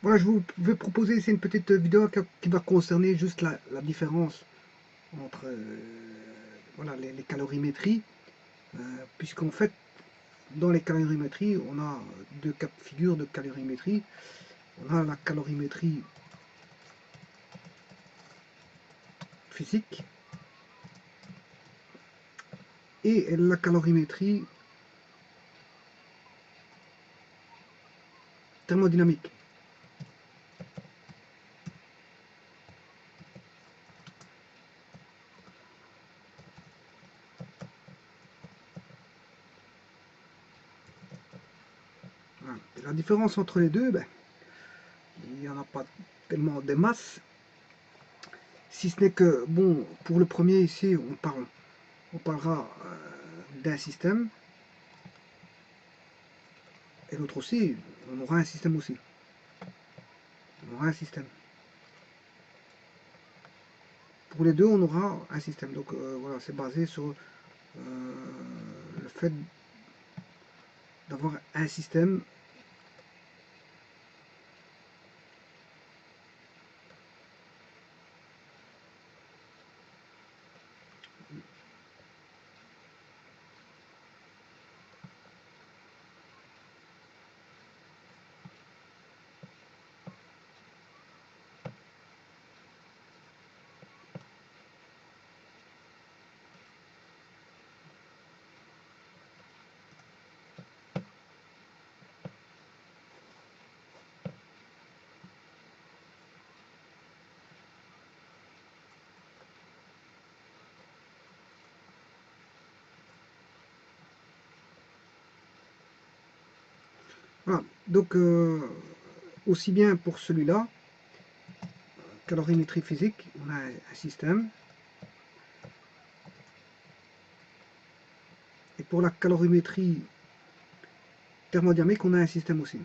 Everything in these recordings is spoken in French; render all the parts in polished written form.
Voilà, je vous vais proposer, c'est une petite vidéo qui va concerner juste la différence entre voilà, les calorimétries, puisqu'en fait, dans les calorimétries, on a deux cas de figure de calorimétrie. On a la calorimétrie physique et la calorimétrie thermodynamique. Voilà. La différence entre les deux, ben, il n'y en a pas tellement des masses, si ce n'est que, bon, pour le premier ici, on parlera d'un système, et l'autre aussi, on aura un système aussi. On aura un système. Pour les deux, on aura un système. Donc voilà, c'est basé sur le fait d'avoir un système. Voilà. Donc aussi bien pour celui-là, calorimétrie physique, on a un système. Et pour la calorimétrie thermodynamique, on a un système aussi.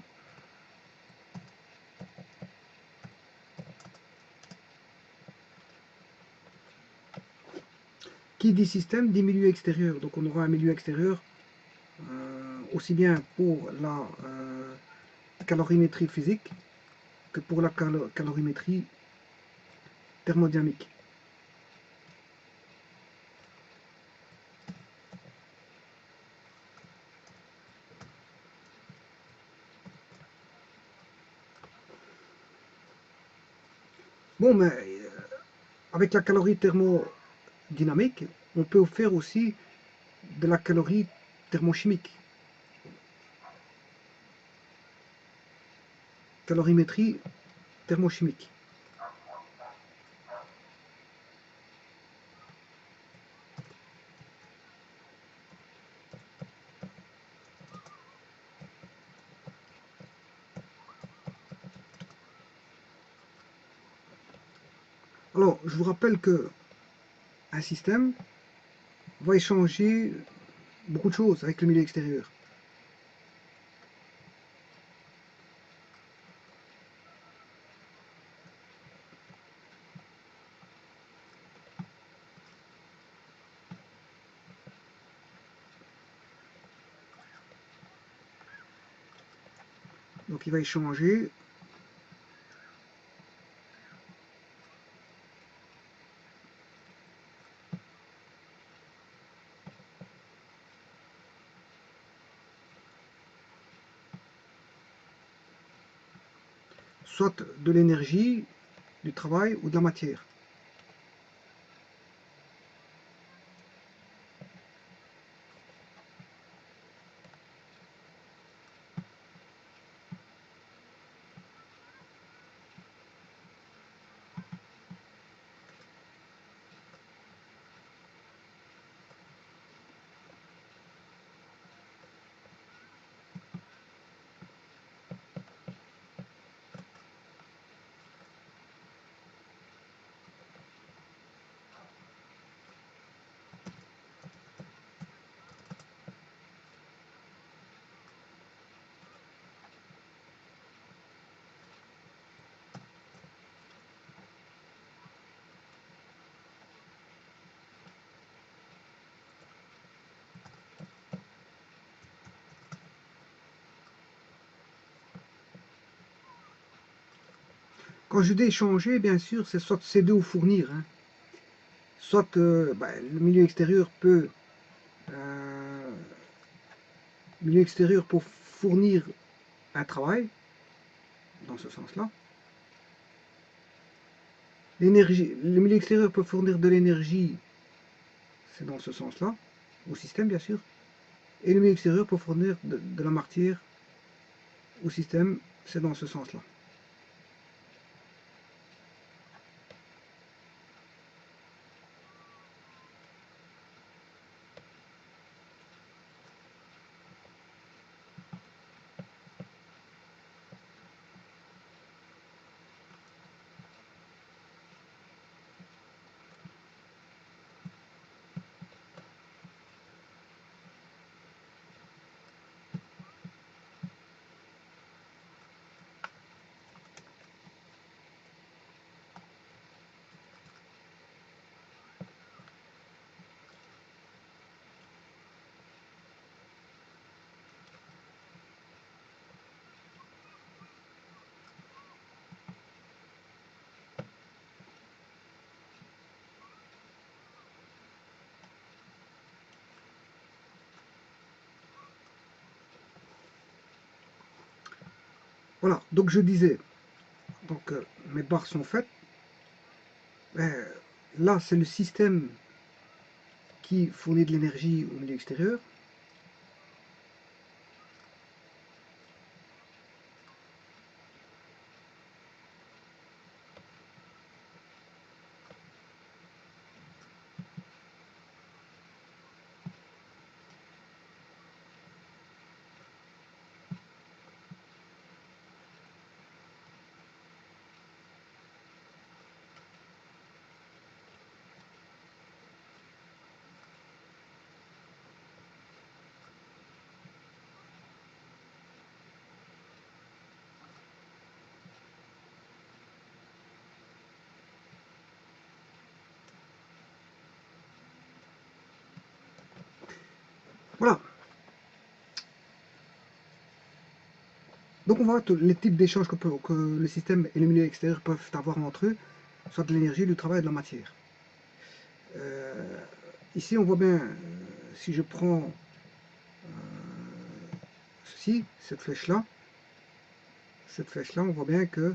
Qui dit système dit milieu extérieur. Donc on aura un milieu extérieur aussi bien pour la calorimétrie physique que pour la calorimétrie thermodynamique. Bon, mais avec la calorie thermodynamique, on peut faire aussi de la calorie thermochimique. Calorimétrie thermochimique. Alors, je vous rappelle que un système va échanger beaucoup de choses avec le milieu extérieur. Donc il va échanger soit de l'énergie, du travail ou de la matière. Quand je dis échanger, bien sûr, c'est soit céder ou fournir, hein. Soit le milieu extérieur peut fournir un travail, dans ce sens-là. L'énergie, le milieu extérieur peut fournir de l'énergie, c'est dans ce sens-là, au système bien sûr. Et le milieu extérieur peut fournir de la matière au système, c'est dans ce sens-là. Voilà, donc je disais, donc mes barres sont faites. Ben, là, c'est le système qui fournit de l'énergie au milieu extérieur. Voilà. Donc on voit les types d'échanges que le système et le milieu extérieur peuvent avoir entre eux, soit de l'énergie, du travail et de la matière. Ici on voit bien, si je prends ceci, cette flèche-là, on voit bien que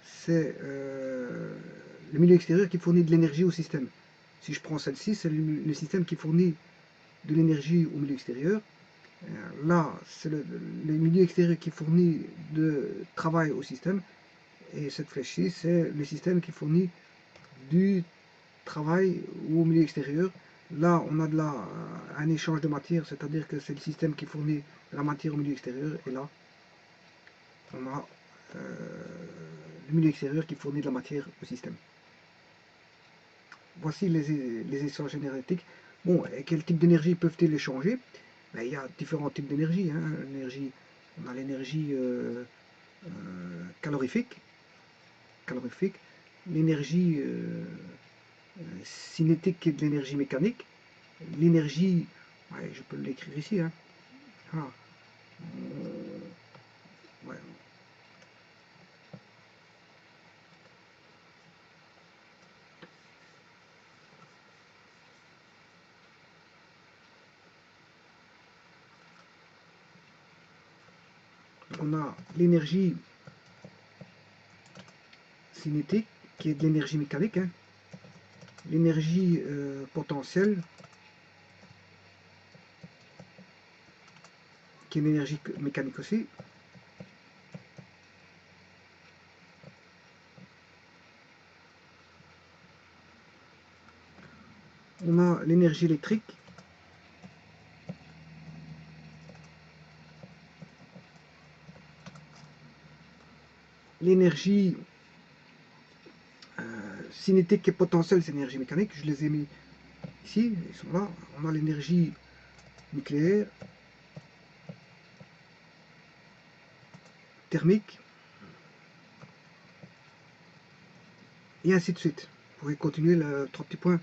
c'est le milieu extérieur qui fournit de l'énergie au système. Si je prends celle-ci, c'est le système qui fournit de l'énergie au milieu extérieur. Là, c'est le milieu extérieur qui fournit de travail au système. Et cette flèche-ci, c'est le système qui fournit du travail au milieu extérieur. Là, on a un échange de matière, c'est-à-dire que c'est le système qui fournit de la matière au milieu extérieur. Et là, on a le milieu extérieur qui fournit de la matière au système. Voici les échanges énergétiques. Bon, et quel type d'énergie peuvent-ils échanger? Ben, il y a différents types d'énergie. Hein. On a l'énergie calorifique, l'énergie cinétique qui est de l'énergie mécanique, l'énergie, ouais, je peux l'écrire ici, hein. Ah, ouais. On a l'énergie cinétique qui est de l'énergie mécanique, hein. L'énergie potentielle qui est de l'énergie mécanique aussi. On a l'énergie électrique l'énergie cinétique et potentielle, c'est l'énergie mécanique. Je les ai mis ici, ils sont là. On a l'énergie nucléaire, thermique, et ainsi de suite. Vous pouvez continuer le 3 petits points.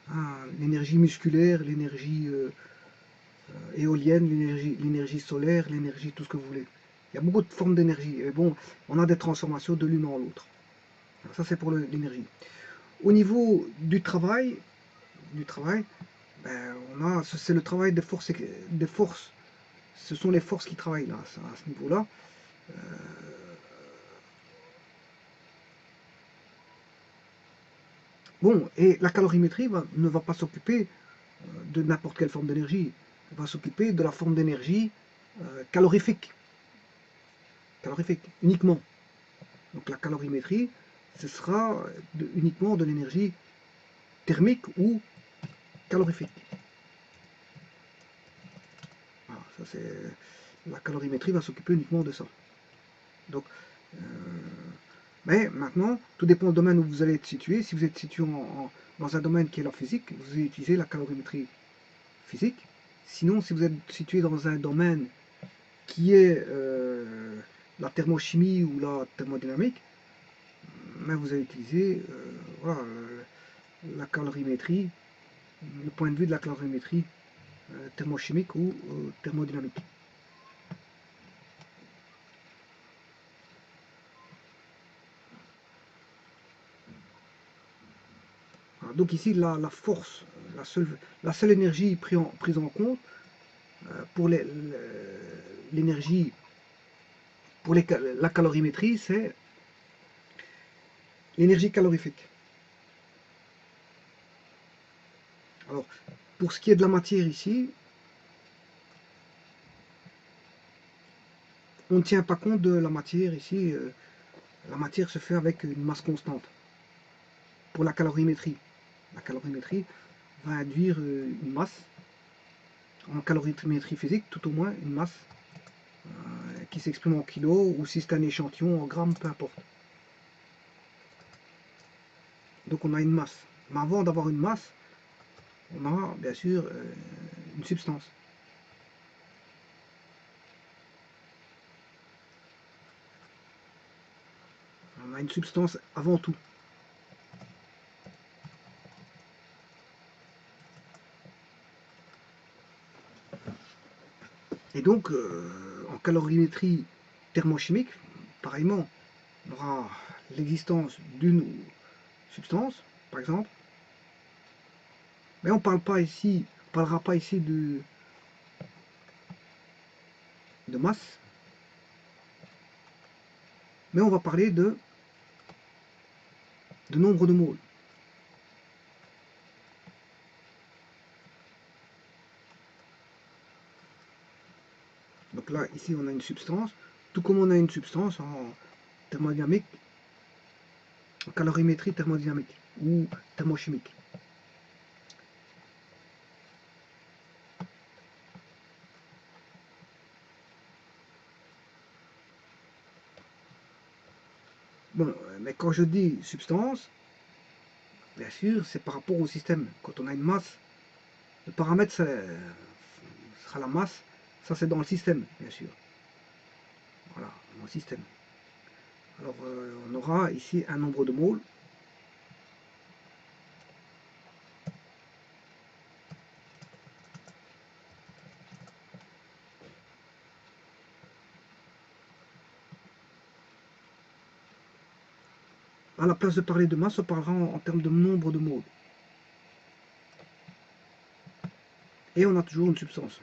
Hein, l'énergie musculaire, l'énergie éolienne, l'énergie solaire, l'énergie, tout ce que vous voulez. Il y a beaucoup de formes d'énergie. Et bon, on a des transformations de l'une en l'autre. Ça c'est pour l'énergie. Au niveau du travail, ben, c'est le travail des forces. Ce sont les forces qui travaillent là, à ce niveau-là. Bon, et la calorimétrie ne va pas s'occuper de n'importe quelle forme d'énergie. Elle va s'occuper de la forme d'énergie calorifique. Calorifique, uniquement. Donc la calorimétrie, ce sera uniquement de l'énergie thermique ou calorifique. Voilà, ça c'est la calorimétrie va s'occuper uniquement de ça. Donc, mais maintenant, tout dépend du domaine où vous allez être situé. Si vous êtes situé dans un domaine qui est la physique, vous allez utiliser la calorimétrie physique. Sinon, si vous êtes situé dans un domaine qui est la thermochimie ou la thermodynamique, mais vous allez utiliser voilà, la calorimétrie, le point de vue de la calorimétrie thermochimique ou thermodynamique. Voilà, donc ici, la force, la seule énergie prise en compte pour l'énergie, pour la calorimétrie, c'est l'énergie calorifique. Alors, pour ce qui est de la matière ici, on ne tient pas compte de la matière ici. La matière se fait avec une masse constante. Pour la calorimétrie va induire une masse, en calorimétrie physique, tout au moins une masse qui s'exprime en kilos, ou si c'est un échantillon en grammes, peu importe. Donc on a une masse. Mais avant d'avoir une masse, on a bien sûr une substance. On a une substance avant tout. Et donc, en calorimétrie thermochimique, pareillement, on aura l'existence d'une substance, par exemple, mais on parle pas ici, on parlera pas ici de masse, mais on va parler de nombre de moles. Donc là, ici, on a une substance, tout comme on a une substance en thermodynamique, en calorimétrie thermodynamique ou thermochimique. Bon, mais quand je dis substance, bien sûr, c'est par rapport au système. Quand on a une masse, le paramètre sera la masse. Ça, c'est dans le système, bien sûr. Voilà, dans le système. Alors, on aura ici un nombre de moles. À la place de parler de masse, on parlera en termes de nombre de moles. Et on a toujours une substance.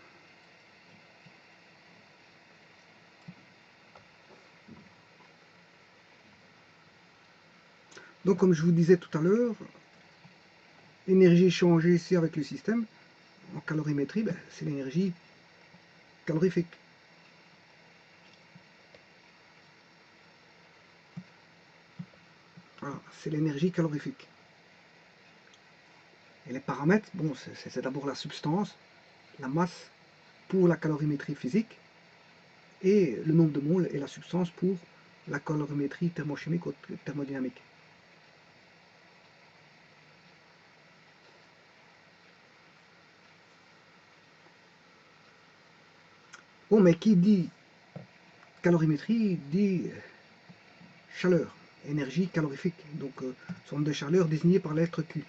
Donc, comme je vous disais tout à l'heure, l'énergie échangée ici avec le système, en calorimétrie, ben, c'est l'énergie calorifique. Voilà, c'est l'énergie calorifique. Et les paramètres, bon, c'est d'abord la substance, la masse pour la calorimétrie physique, et le nombre de moles et la substance pour la calorimétrie thermochimique ou thermodynamique. Bon, mais qui dit calorimétrie dit chaleur, énergie calorifique, donc somme de chaleur désignée par la lettre Q.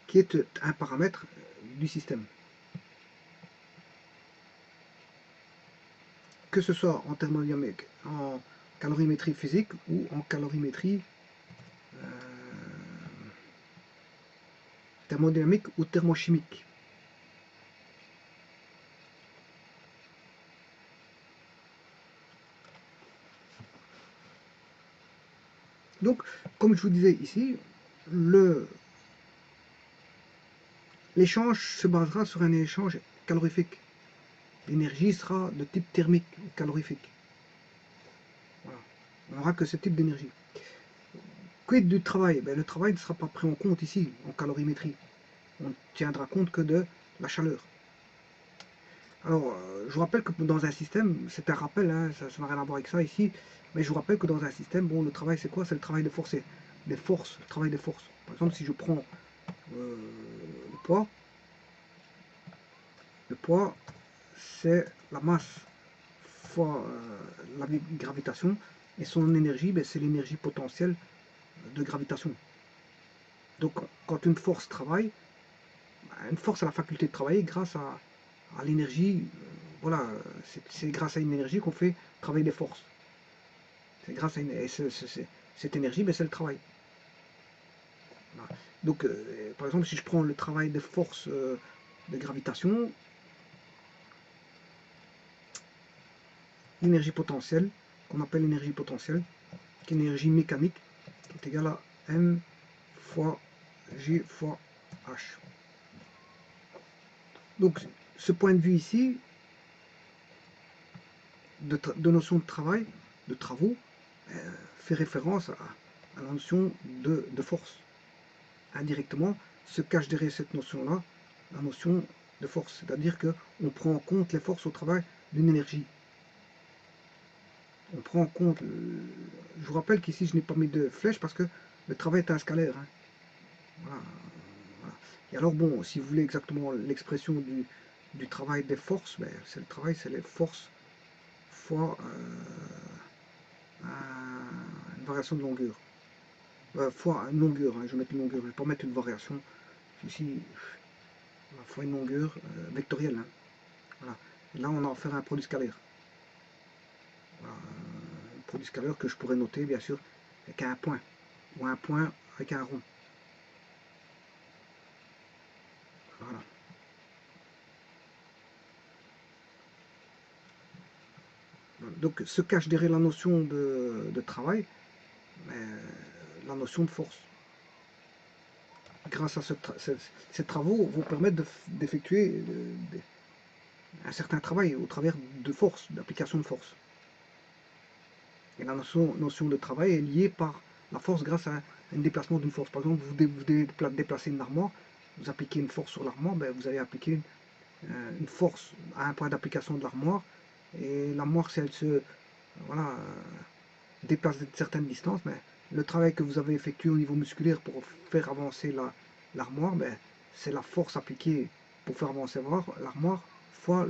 Qui est un paramètre du système. que ce soit en thermodynamique, en calorimétrie physique ou en calorimétrie thermodynamique ou thermochimique. Donc, comme je vous disais ici, l'échange se basera sur un échange calorifique. L'énergie sera de type thermique ou calorifique. Voilà. On n'aura que ce type d'énergie. Quid du travail? Le travail ne sera pas pris en compte ici, en calorimétrie. On ne tiendra compte que de la chaleur. Alors, je vous rappelle que dans un système, c'est un rappel, hein, ça n'a rien à voir avec ça ici, mais je vous rappelle que dans un système, bon, le travail c'est quoi? C'est le travail de force, des forces, le travail des forces. Par exemple, si je prends le poids, c'est la masse fois la gravitation, et son énergie, c'est l'énergie potentielle de gravitation. Donc, quand une force travaille, une force a la faculté de travailler grâce à l'énergie. Voilà, c'est grâce à une énergie qu'on fait travailler des forces. C'est grâce à cette énergie, c'est le travail. Voilà. Donc, par exemple, si je prends le travail de force de gravitation, l'énergie potentielle, qu'on appelle l'énergie potentielle, qui est l'énergie mécanique, qui est égale à M fois G fois H. Donc, ce point de vue ici, de notion de travail, de travaux, fait référence à la notion de force. Indirectement, se cache derrière cette notion-là, la notion de force. C'est-à-dire qu'on prend en compte les forces au travail d'une énergie. On prend en compte, je vous rappelle qu'ici je n'ai pas mis de flèche parce que le travail est un scalaire. Hein. Voilà, voilà. Et alors bon, si vous voulez exactement l'expression du travail des forces, c'est le travail, c'est les forces fois une variation de longueur. Fois une longueur, hein, je vais mettre une longueur, je ne vais pas mettre une variation. Ici, fois une longueur vectorielle. Hein. Voilà. Et là, on a affaire à un produit scalaire. Voilà. Un produit scalaire que je pourrais noter, bien sûr, avec un point. Ou un point avec un rond. Voilà. Donc, se cache derrière la notion de travail, la notion de force. Grâce à ces travaux vont permettre d'effectuer un certain travail au travers de force, d'application de force. Et la notion de travail est liée par la force grâce à un déplacement d'une force. Par exemple, vous déplacez une armoire, vous appliquez une force sur l'armoire, vous allez appliquer une force à un point d'application de l'armoire. Et l'armoire, si elle se déplace de certaines distances, le travail que vous avez effectué au niveau musculaire pour faire avancer l'armoire, c'est la force appliquée pour faire avancer l'armoire fois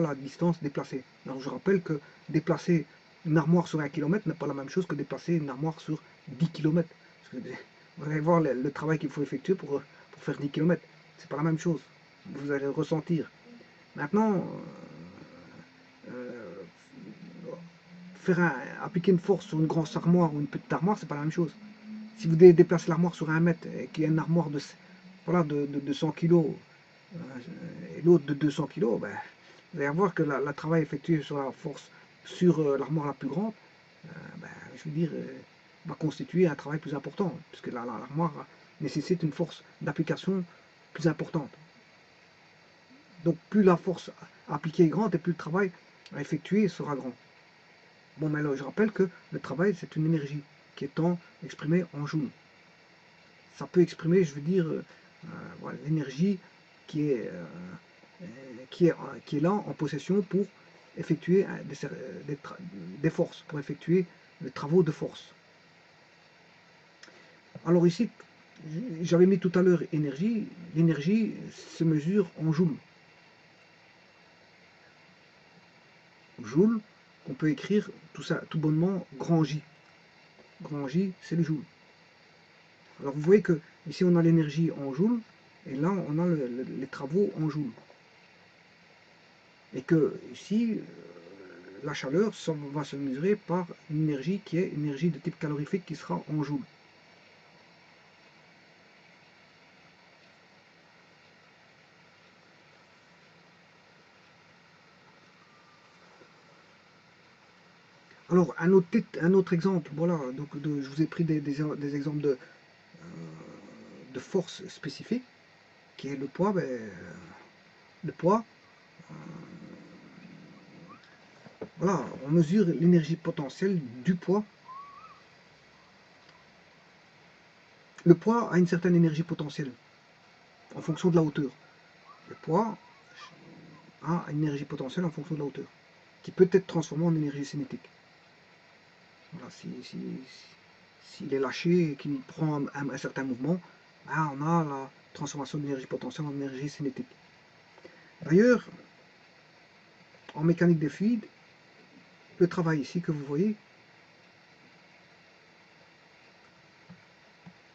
la distance déplacée. Alors je rappelle que déplacer une armoire sur 1 km n'est pas la même chose que déplacer une armoire sur 10 km. Vous allez voir le travail qu'il faut effectuer pour faire 10 km. C'est pas la même chose. Vous allez le ressentir. Maintenant, appliquer une force sur une grosse armoire ou une petite armoire, c'est pas la même chose. Si vous déplacez l'armoire sur 1 mètre et qu'il y a une armoire de 100 kg et l'autre de 200 kg, vous allez voir que le travail effectué sur la force sur l'armoire la plus grande, je veux dire, va constituer un travail plus important, puisque l'armoire nécessite une force d'application plus importante. Donc plus la force appliquée est grande et plus le travail à effectuer sera grand. Bon, mais alors je rappelle que le travail c'est une énergie qui est exprimée en joules. Ça peut exprimer, je veux dire, voilà, l'énergie qui est là en possession pour effectuer des forces, pour effectuer des travaux de force. Alors ici, j'avais mis tout à l'heure énergie. L'énergie se mesure en joules. Joule, on peut écrire tout ça tout bonnement grand J. Grand J, c'est le joule. Alors vous voyez que ici on a l'énergie en joules, et là on a les travaux en joules. Et que ici, la chaleur ça va se mesurer par une énergie qui est une énergie de type calorifique qui sera en joules. Alors, un autre exemple, voilà, donc je vous ai pris des exemples de force spécifique, qui est le poids. Le poids, voilà, on mesure l'énergie potentielle du poids. Le poids a une certaine énergie potentielle en fonction de la hauteur. Le poids a une énergie potentielle en fonction de la hauteur, qui peut être transformée en énergie cinétique. Voilà, s'il est lâché et qu'il prend un certain mouvement, ben, on a la transformation d'énergie potentielle en énergie cinétique. D'ailleurs, en mécanique des fluides, le travail ici que vous voyez,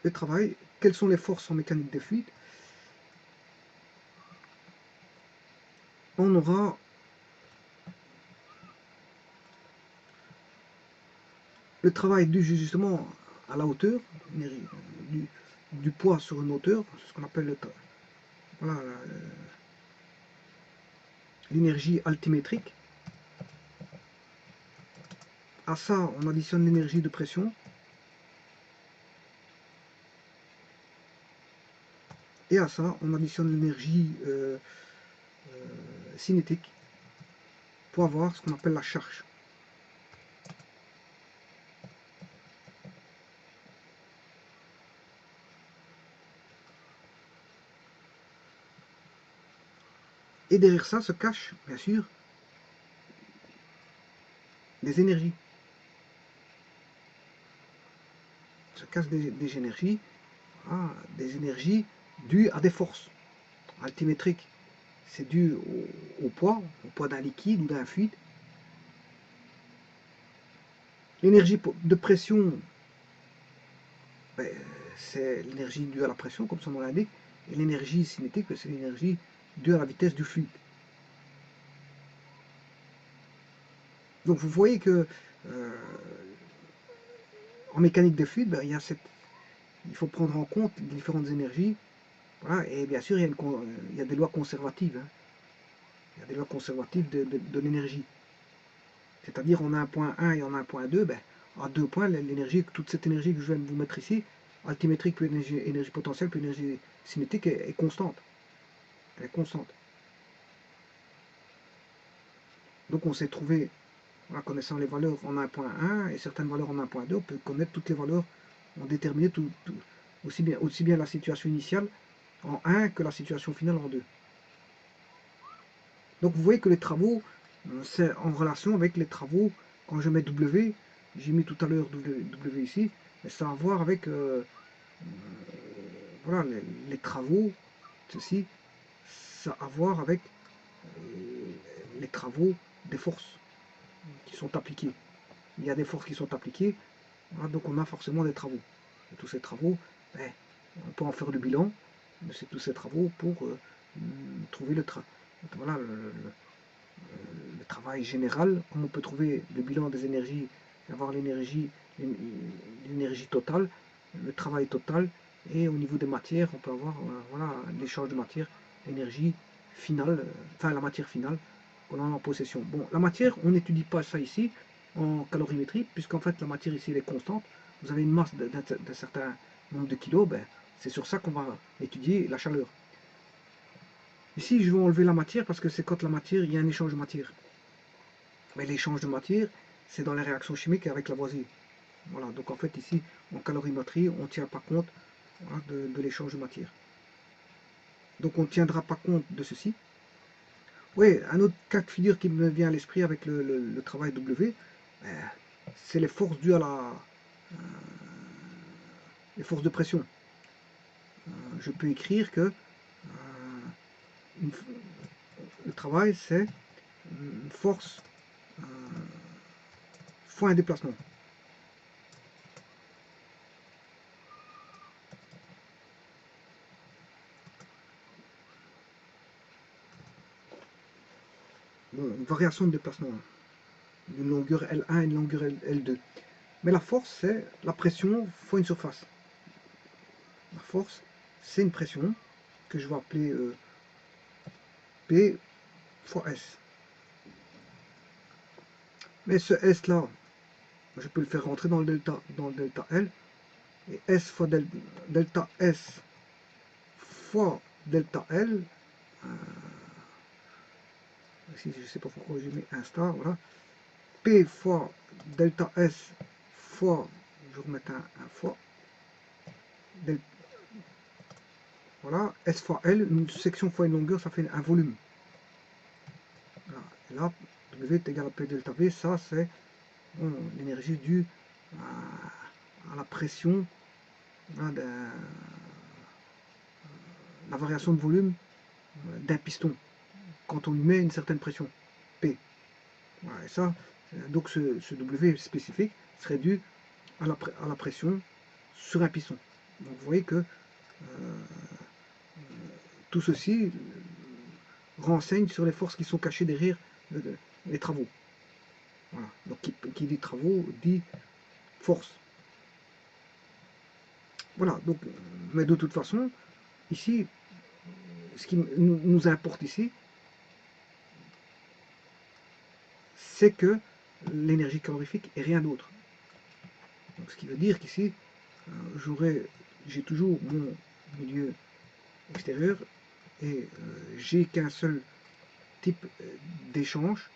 le travail, quelles sont les forces en mécanique des fluides? On aura le travail dû justement à la hauteur, du poids sur une hauteur, c'est ce qu'on appelle voilà, l'énergie altimétrique. À ça, on additionne l'énergie de pression. Et à ça, on additionne l'énergie cinétique pour avoir ce qu'on appelle la charge. Et derrière ça se cache, bien sûr, des énergies. Se cachent des énergies, hein, des énergies dues à des forces altimétriques. C'est dû au poids d'un liquide ou d'un fluide. L'énergie de pression, ben, c'est l'énergie due à la pression, comme son nom l'indique. Et l'énergie cinétique, c'est l'énergie due à la vitesse du fluide. Donc vous voyez que en mécanique des fluides, ben, il faut prendre en compte les différentes énergies. Voilà, et bien sûr, il y a des lois conservatives. Hein. Il y a des lois conservatives de l'énergie. C'est-à-dire, on a un point 1 et on a un point 2. Ben, à 2 points, l'énergie, toute cette énergie que je viens de vous mettre ici, altimétrique plus énergie potentielle plus énergie cinétique, est constante. Elle est constante. Donc on s'est trouvé, en connaissant les valeurs en 1.1 et certaines valeurs en 1.2, on peut connaître toutes les valeurs, on détermine aussi bien la situation initiale en 1 que la situation finale en 2. Donc vous voyez que les travaux, c'est en relation avec les travaux, quand je mets W, j'ai mis tout à l'heure W ici, mais ça a à voir avec voilà, les travaux, ceci, ça a à voir avec les travaux des forces qui sont appliquées. Il y a des forces qui sont appliquées, voilà, donc on a forcément des travaux. Et tous ces travaux, ben, on peut en faire le bilan de tous ces travaux pour trouver voilà, le travail général, comme on peut trouver le bilan des énergies, avoir l'énergie totale, le travail total, et au niveau des matières, on peut avoir voilà, l'échange de matière, l'énergie finale, enfin la matière finale qu'on a en possession. Bon, la matière, on n'étudie pas ça ici en calorimétrie, puisqu'en fait la matière ici elle est constante. Vous avez une masse d'un certain nombre de kilos, ben, c'est sur ça qu'on va étudier la chaleur. Ici, je vais enlever la matière parce que c'est quand la matière, il y a un échange de matière. Mais l'échange de matière, c'est dans les réactions chimiques avec Lavoisier. Voilà, donc en fait ici, en calorimétrie, on ne tient pas compte voilà, de l'échange de matière. Donc on ne tiendra pas compte de ceci. Oui, un autre cas de figure qui me vient à l'esprit avec le travail W, c'est les forces dues à les forces de pression. Je peux écrire que le travail, c'est une force fois un déplacement. Bon, une variation de déplacement. d'une longueur L1 et une longueur L2. Mais la force, c'est la pression fois une surface. La force, c'est une pression que je vais appeler P fois S. Mais ce S-là, je peux le faire rentrer dans le delta L. Et S fois delta S fois delta L. Ici, je ne sais pas pourquoi j'ai mis un star. Voilà. P fois delta S fois, je vais remettre un fois, voilà, S fois L, une section fois une longueur, ça fait un volume. Voilà. Et là, W est égal à P delta V, ça c'est l'énergie due à la pression, hein, la variation de volume d'un piston, quand on lui met une certaine pression, P. Voilà, et ça, donc ce W spécifique serait dû à la pression sur un piston. Donc vous voyez que tout ceci renseigne sur les forces qui sont cachées derrière les travaux. Voilà. Donc qui dit travaux dit force. Voilà, donc, mais de toute façon, ici, ce qui nous importe ici, c'est que l'énergie calorifique et rien d'autre. Donc ce qui veut dire qu'ici, j'ai toujours mon milieu extérieur et j'ai qu'un seul type d'échange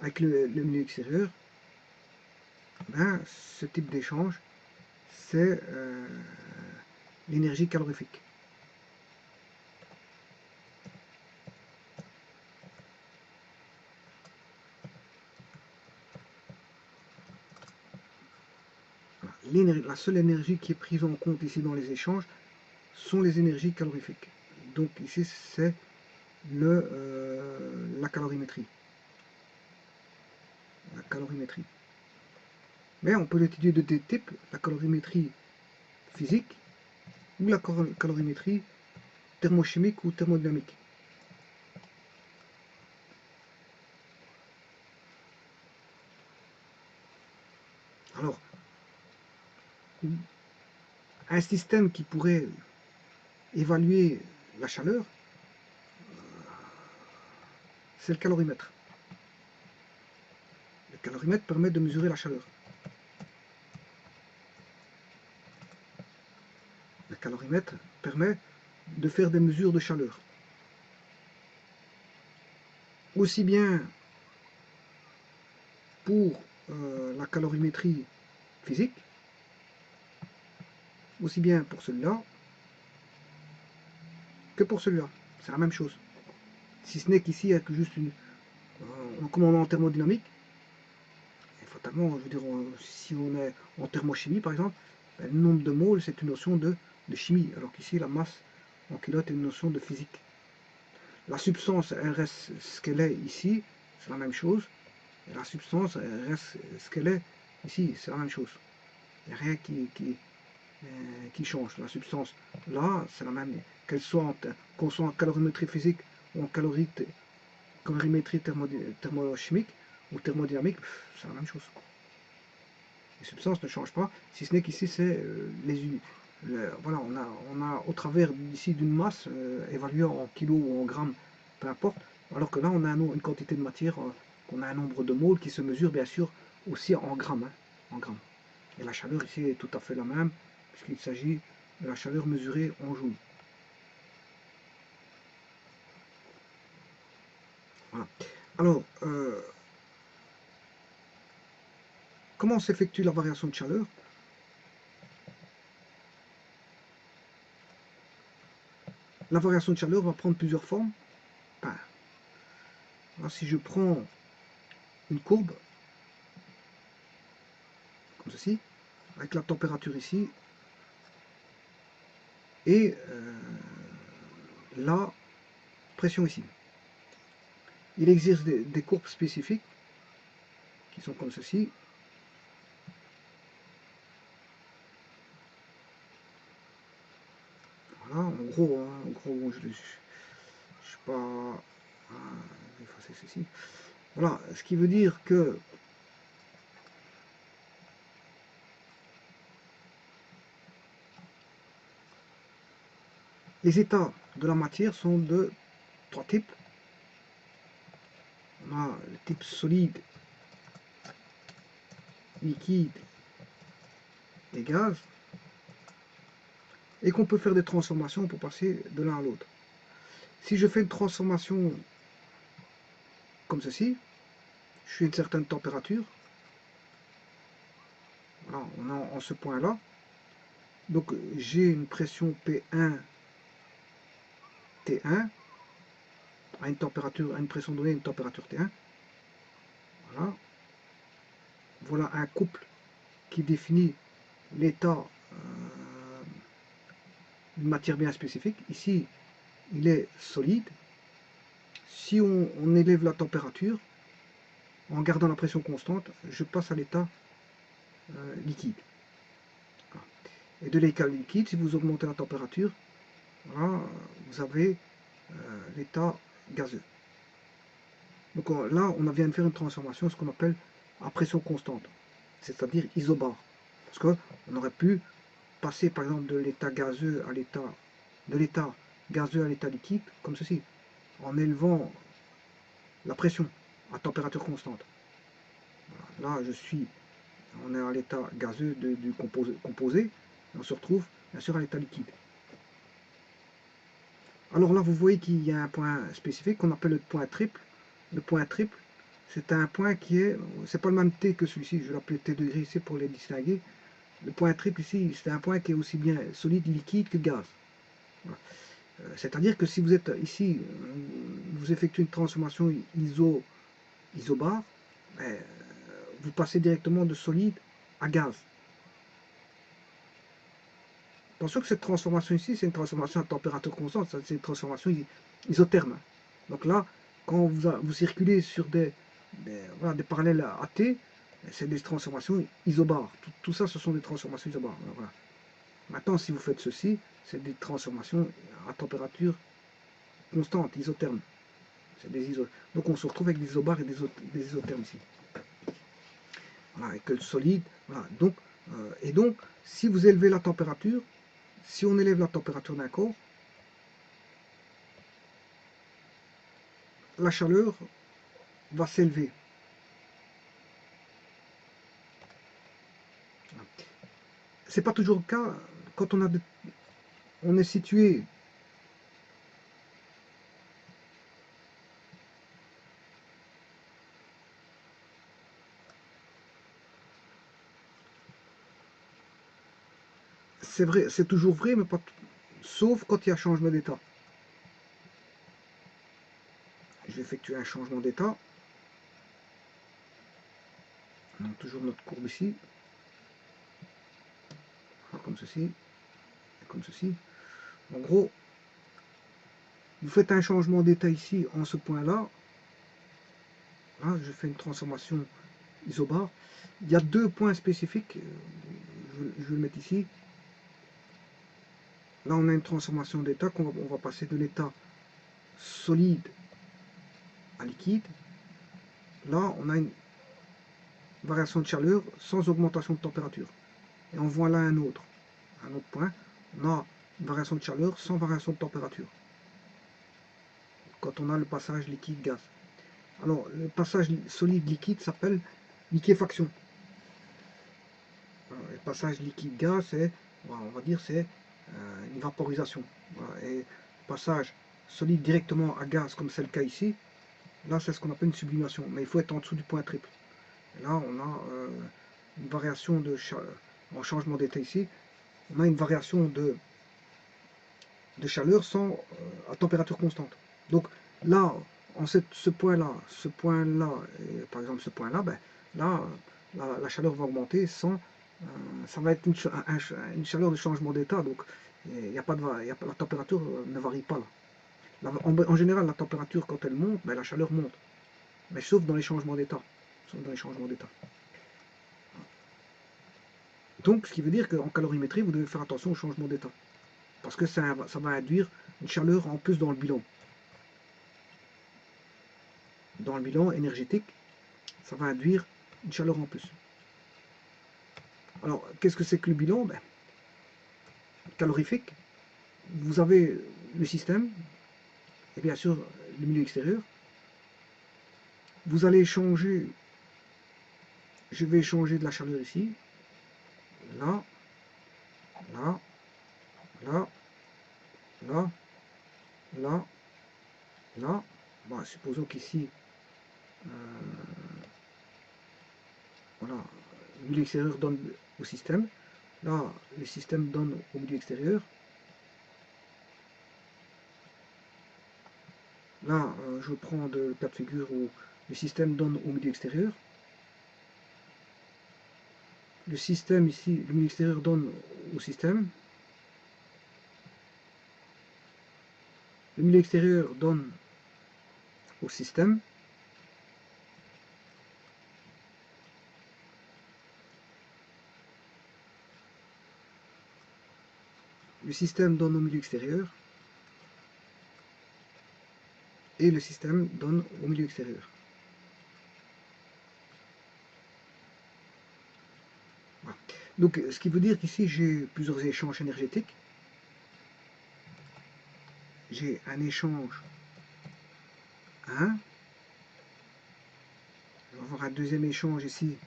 avec le milieu extérieur. Ben, ce type d'échange, c'est l'énergie calorifique. La seule énergie qui est prise en compte ici dans les échanges sont les énergies calorifiques. Donc ici, c'est la calorimétrie. La calorimétrie. Mais on peut l'étudier de deux types, la calorimétrie physique ou la calorimétrie thermochimique ou thermodynamique. Alors, un système qui pourrait évaluer la chaleur, c'est le calorimètre. Le calorimètre permet de mesurer la chaleur. Le calorimètre permet de faire des mesures de chaleur. Aussi bien pour la calorimétrie physique, aussi bien pour celui-là que pour celui-là. C'est la même chose. Si ce n'est qu'ici, il y a que juste comme on est en thermodynamique, et fatalement, je veux dire, si on est en thermochimie par exemple, ben, le nombre de moles c'est une notion de chimie, alors qu'ici la masse en kilowatt est une notion de physique. La substance, elle reste ce qu'elle est ici, c'est la même chose. Et la substance, elle reste ce qu'elle est ici, c'est la même chose. Il n'y a rien qui change. La substance, là, c'est la même. Qu'on soit en calorimétrie physique ou en calorimétrie thermochimique ou thermodynamique, c'est la même chose. Les substances ne changent pas, si ce n'est qu'ici, c'est voilà, on a au travers ici d'une masse évaluée en kilos ou en grammes, peu importe, alors que là, on a une quantité de matière, on a un nombre de moles qui se mesure bien sûr aussi en grammes. Hein, en grammes. Et la chaleur ici est tout à fait la même, puisqu'il s'agit de la chaleur mesurée en joules. Voilà. Alors, comment s'effectue la variation de chaleur? La variation de chaleur va prendre plusieurs formes. Ben, alors, si je prends une courbe, comme ceci, avec la température ici, et la pression ici. Il existe des courbes spécifiques qui sont comme ceci. Voilà, en gros, je ne sais pas Ah, je vais effacer ceci. Voilà, ce qui veut dire que les états de la matière sont de trois types. On a le type solide, liquide et gaz, et qu'on peut faire des transformations pour passer de l'un à l'autre. Si je fais une transformation comme ceci, je suis à une certaine température, voilà, on est en ce point-là, donc j'ai une pression P1, T1, à une température, à une pression donnée, une température T1. Voilà. Voilà un couple qui définit l'état d'une matière bien spécifique. Ici, il est solide. Si on élève la température, en gardant la pression constante, je passe à l'état liquide. Et de l'état liquide, si vous augmentez la température, voilà, vous avez l'état gazeux. Donc là, on vient de faire une transformation, ce qu'on appelle à pression constante, c'est-à-dire isobare. Parce qu'on aurait pu passer par exemple de l'état gazeux à l'état liquide, comme ceci, en élevant la pression à température constante. Voilà. Là, on est à l'état gazeux du composé, et on se retrouve bien sûr à l'état liquide. Alors là, vous voyez qu'il y a un point spécifique qu'on appelle le point triple. Le point triple, c'est un point qui est, c'est pas le même T que celui-ci, je vais l'appeler T degré ici pour les distinguer. Le point triple ici, c'est un point qui est aussi bien solide, liquide que gaz. Voilà. C'est-à-dire que si vous êtes ici, vous effectuez une transformation isobare, ben, vous passez directement de solide à gaz. Attention que cette transformation ici, c'est une transformation à température constante, c'est une transformation isotherme. Donc là, quand vous circulez sur voilà, des parallèles à T, c'est des transformations isobares. Tout ça, ce sont des transformations isobares. Voilà. Maintenant, si vous faites ceci, c'est des transformations à température constante, isotherme. Donc on se retrouve avec des isobars et des isothermes ici. Voilà, avec le solide. Voilà. Donc, si vous élevez la température, si on élève la température d'un corps, la chaleur va s'élever. C'est pas toujours le cas quand on est situé c'est vrai, c'est toujours vrai, mais pas sauf quand il y a changement d'état. Je vais effectuer un changement d'état. On a toujours notre courbe ici. Comme ceci. Et comme ceci. En gros, vous faites un changement d'état ici en ce point-là. Là, je fais une transformation isobare. Il y a deux points spécifiques. Je vais le mettre ici. Là, on a une transformation d'état qu'on va passer de l'état solide à liquide. Là, on a une variation de chaleur sans augmentation de température. Et on voit là un autre point. On a une variation de chaleur sans variation de température. Quand on a le passage liquide-gaz. Alors, le passage solide-liquide s'appelle liquéfaction. Le passage liquide-gaz, c'est, on va dire, c'est une vaporisation. Et passage solide directement à gaz, comme c'est le cas ici, là, c'est ce qu'on appelle une sublimation. Mais il faut être en dessous du point triple. Et là, on a une variation de en changement d'état ici. On a une variation de chaleur à température constante. Donc là, ce point-là, par exemple ce point-là, ben, là, la chaleur va augmenter ça va être une chaleur de changement d'état, donc la température ne varie pas là. En général, la température, quand elle monte, ben, la chaleur monte, mais sauf dans les changements d'état. Donc, ce qui veut dire qu'en calorimétrie, vous devez faire attention au changement d'état, parce que ça va induire une chaleur en plus dans le bilan. dans le bilan énergétique, ça va induire une chaleur en plus. Alors, qu'est-ce que c'est que le bilan? Ben, calorifique. Vous avez le système, et bien sûr le milieu extérieur. Vous allez changer, je vais changer de la chaleur ici, là, là, là, là, là, là. Bon, supposons qu'ici, voilà, le milieu extérieur donne au système. Là, le système donne au milieu extérieur. Là, je prends le cas de figure où le système donne au milieu extérieur. Le système ici, le milieu extérieur donne au système. Le milieu extérieur donne au système. Le système donne au milieu extérieur. Et le système donne au milieu extérieur. Voilà. Donc, ce qui veut dire qu'ici, j'ai plusieurs échanges énergétiques. J'ai un échange 1. Je vais avoir un deuxième échange ici.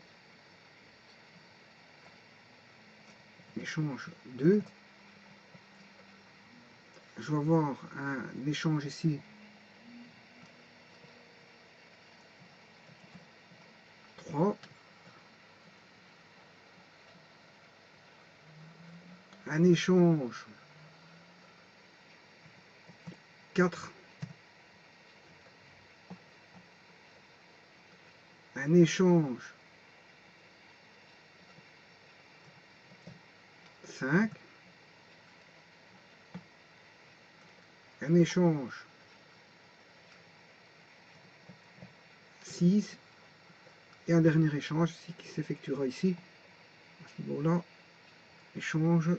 Échange 2. Je vais avoir un échange ici 3. Un échange 4. Un échange 5. Un échange 6. Et un dernier échange ici, qui s'effectuera ici, à ce niveau-là, échange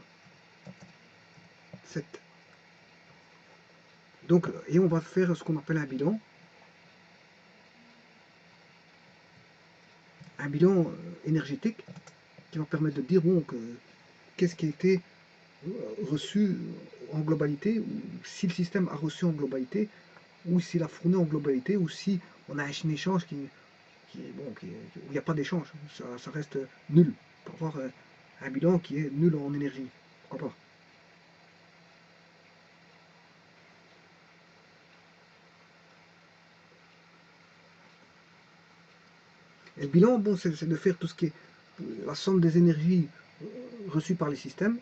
7. Donc, et on va faire ce qu'on appelle un bilan. Un bilan énergétique qui va permettre de dire bon, qu'est-ce qui a été reçu en globalité, ou si le système a reçu en globalité, ou s'il a fourni en globalité, ou si on a un échange où il n'y a pas d'échange, ça reste nul. Pour avoir un bilan qui est nul en énergie. Pourquoi pas? Et le bilan, bon, c'est de faire tout ce qui est la somme des énergies reçues par les systèmes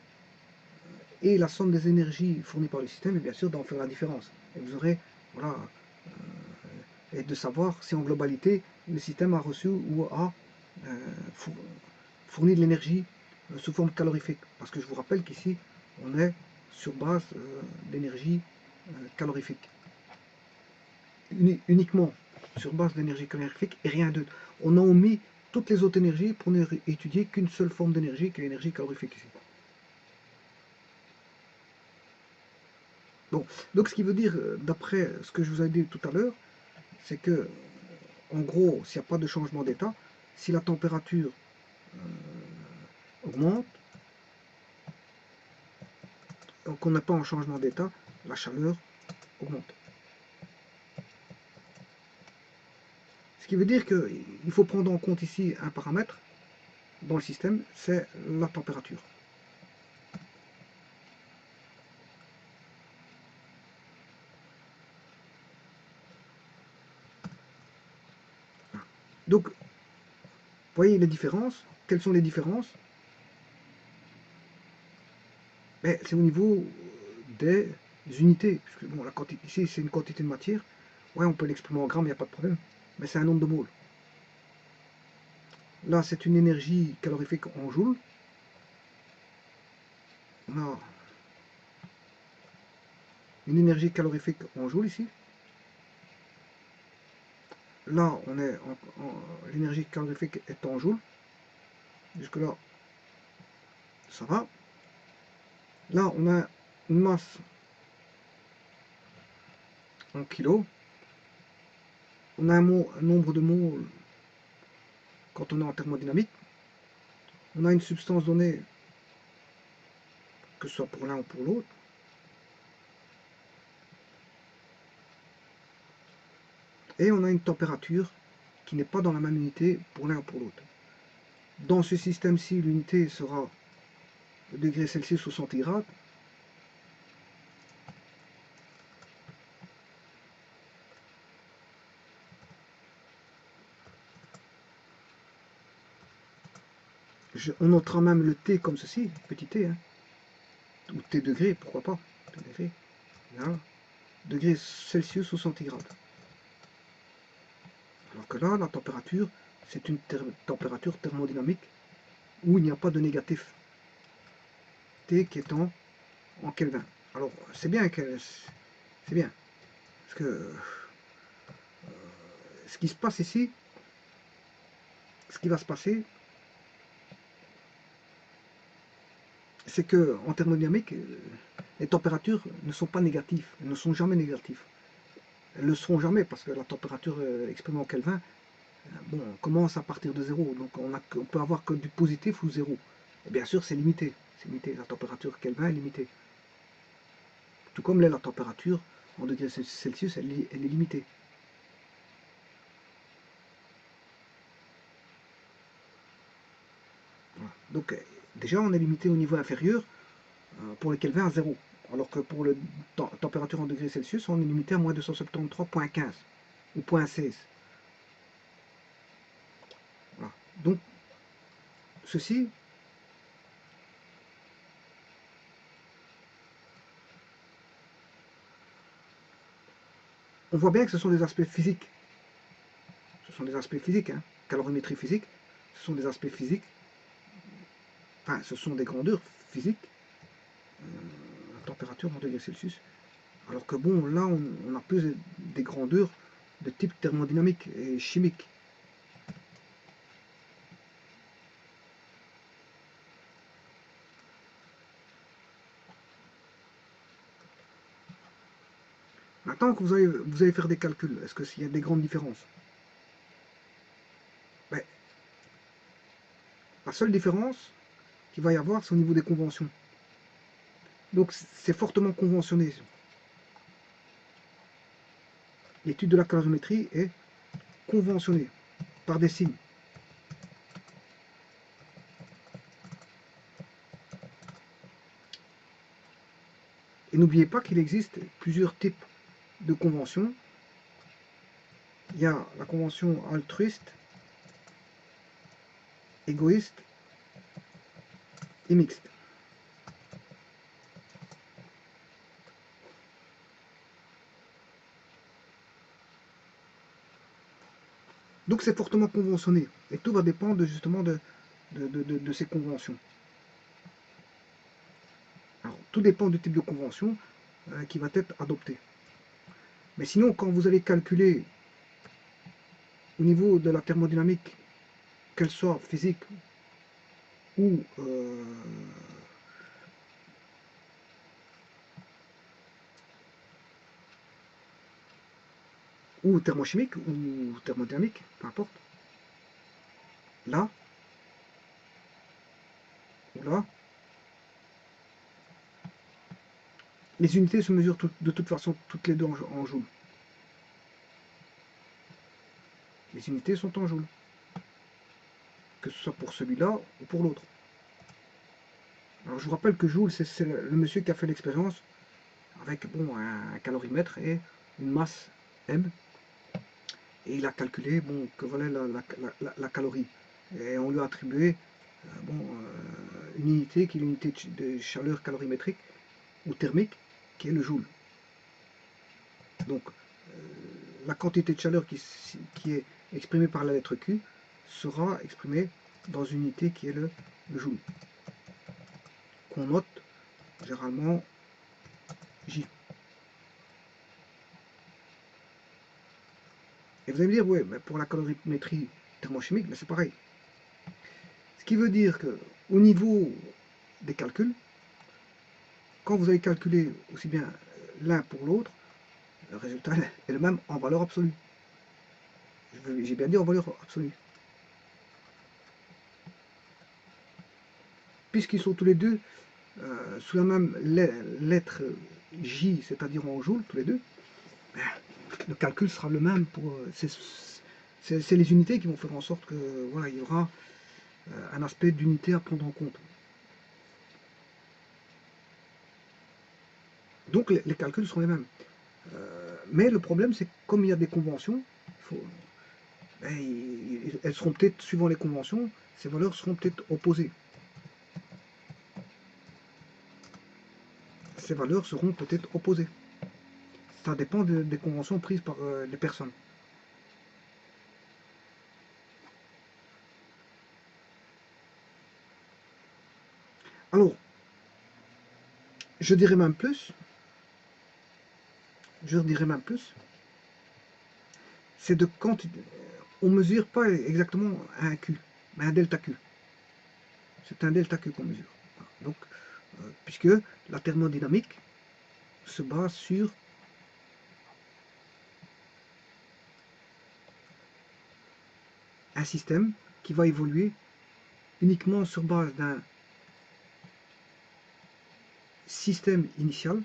et la somme des énergies fournies par le système, et bien sûr d'en faire la différence. Et vous aurez, voilà, et de savoir si en globalité le système a reçu ou a fourni de l'énergie sous forme calorifique. Parce que je vous rappelle qu'ici, on est sur base d'énergie calorifique. Uniquement sur base d'énergie calorifique et rien d'autre. On a omis toutes les autres énergies pour n'étudier qu'une seule forme d'énergie, qui est l'énergie calorifique ici. Bon, donc ce qui veut dire, d'après ce que je vous ai dit tout à l'heure, c'est que, en gros, s'il n'y a pas de changement d'état, si la température augmente, donc on n'est pas en changement d'état, la chaleur augmente. Ce qui veut dire qu'il faut prendre en compte ici un paramètre dans le système, c'est la température. Donc, vous voyez les différences. Quelles sont les différences? C'est au niveau des unités. Puisque, bon, la quantité, ici, c'est une quantité de matière. Ouais, on peut l'exprimer en grammes, il n'y a pas de problème. Mais c'est un nombre de moles. Là, c'est une énergie calorifique en joules. On a une énergie calorifique en joules ici. Là, on est l'énergie calorifique est en joules. Jusque-là, ça va. Là, on a une masse en kilos. on a un nombre de mots quand on est en thermodynamique. On a une substance donnée, que ce soit pour l'un ou pour l'autre. Et on a une température qui n'est pas dans la même unité pour l'un ou pour l'autre. Dans ce système-ci, l'unité sera le degré Celsius ou centigrade. On notera même le T comme ceci, petit t, hein, ou T degré, pourquoi pas, T degré, là, degré Celsius ou centigrade. Alors que là, la température, c'est une température thermodynamique où il n'y a pas de négatif. T qui est en Kelvin. Alors, c'est bien c'est bien. Parce que ce qui se passe ici, ce qui va se passer, c'est que en thermodynamique, les températures ne sont pas négatives, elles ne sont jamais négatives. Elles ne le seront jamais parce que la température exprimée en Kelvin, bon, on commence à partir de zéro, donc on peut avoir que du positif ou zéro. Et bien sûr, c'est limité, la température Kelvin est limitée. Tout comme là, la température en degrés Celsius, elle est limitée. Voilà. Donc déjà, on est limité au niveau inférieur pour le Kelvin à 0. Alors que pour la température en degrés Celsius, on est limité à moins 273,15 ou 0,16. Voilà. Donc, ceci, on voit bien que ce sont des aspects physiques. Ce sont des aspects physiques, hein. Calorimétrie physique, ce sont des aspects physiques. Enfin, ce sont des grandeurs physiques. La température en degrés Celsius. Alors que bon, là, on a plus des grandeurs de type thermodynamique et chimique. Maintenant que vous allez faire des calculs, est-ce qu'il y a des grandes différences? Ben, la seule différence qu'il va y avoir, c'est au niveau des conventions. Donc c'est fortement conventionné. L'étude de la calorimétrie est conventionnée par des signes. Et n'oubliez pas qu'il existe plusieurs types de conventions. Il y a la convention altruiste, égoïste et mixte. Donc c'est fortement conventionné. Et tout va dépendre justement de ces conventions. Alors, tout dépend du type de convention qui va être adopté. Mais sinon, quand vous allez calculer au niveau de la thermodynamique, qu'elle soit physique ou thermochimique ou thermodynamique, peu importe, là ou là, les unités se mesurent de toute façon toutes les deux en joules. Les unités sont en joules, que ce soit pour celui-là ou pour l'autre. Alors je vous rappelle que joule, c'est le monsieur qui a fait l'expérience avec bon, un calorimètre et une masse M, et il a calculé bon, que valait la calorie. Et on lui a attribué une unité qui est l'unité de chaleur calorimétrique ou thermique, qui est le joule. Donc, la quantité de chaleur qui est exprimée par la lettre Q sera exprimée dans une unité qui est le joule, qu'on note généralement J. Et vous allez me dire, oui, mais pour la calorimétrie thermochimique, mais c'est pareil. Ce qui veut dire que au niveau des calculs, quand vous allez calculer aussi bien l'un pour l'autre, le résultat est le même en valeur absolue. J'ai bien dit en valeur absolue. Puisqu'ils sont tous les deux sous la même lettre J, c'est-à-dire en joule, tous les deux, ben, le calcul sera le même pour. C'est les unités qui vont faire en sorte que voilà, il y aura un aspect d'unité à prendre en compte. Donc les calculs seront les mêmes. Mais le problème, c'est que comme il y a des conventions, ben, elles seront peut-être, suivant les conventions, ces valeurs seront peut-être opposées. Ces valeurs seront peut-être opposées. Ça dépend des conventions prises par les personnes. Alors, je dirais même plus, c'est de quand on ne mesure pas exactement un Q, mais un delta Q. C'est un delta Q qu'on mesure. Donc, puisque la thermodynamique se base sur un système qui va évoluer uniquement sur base d'un système initial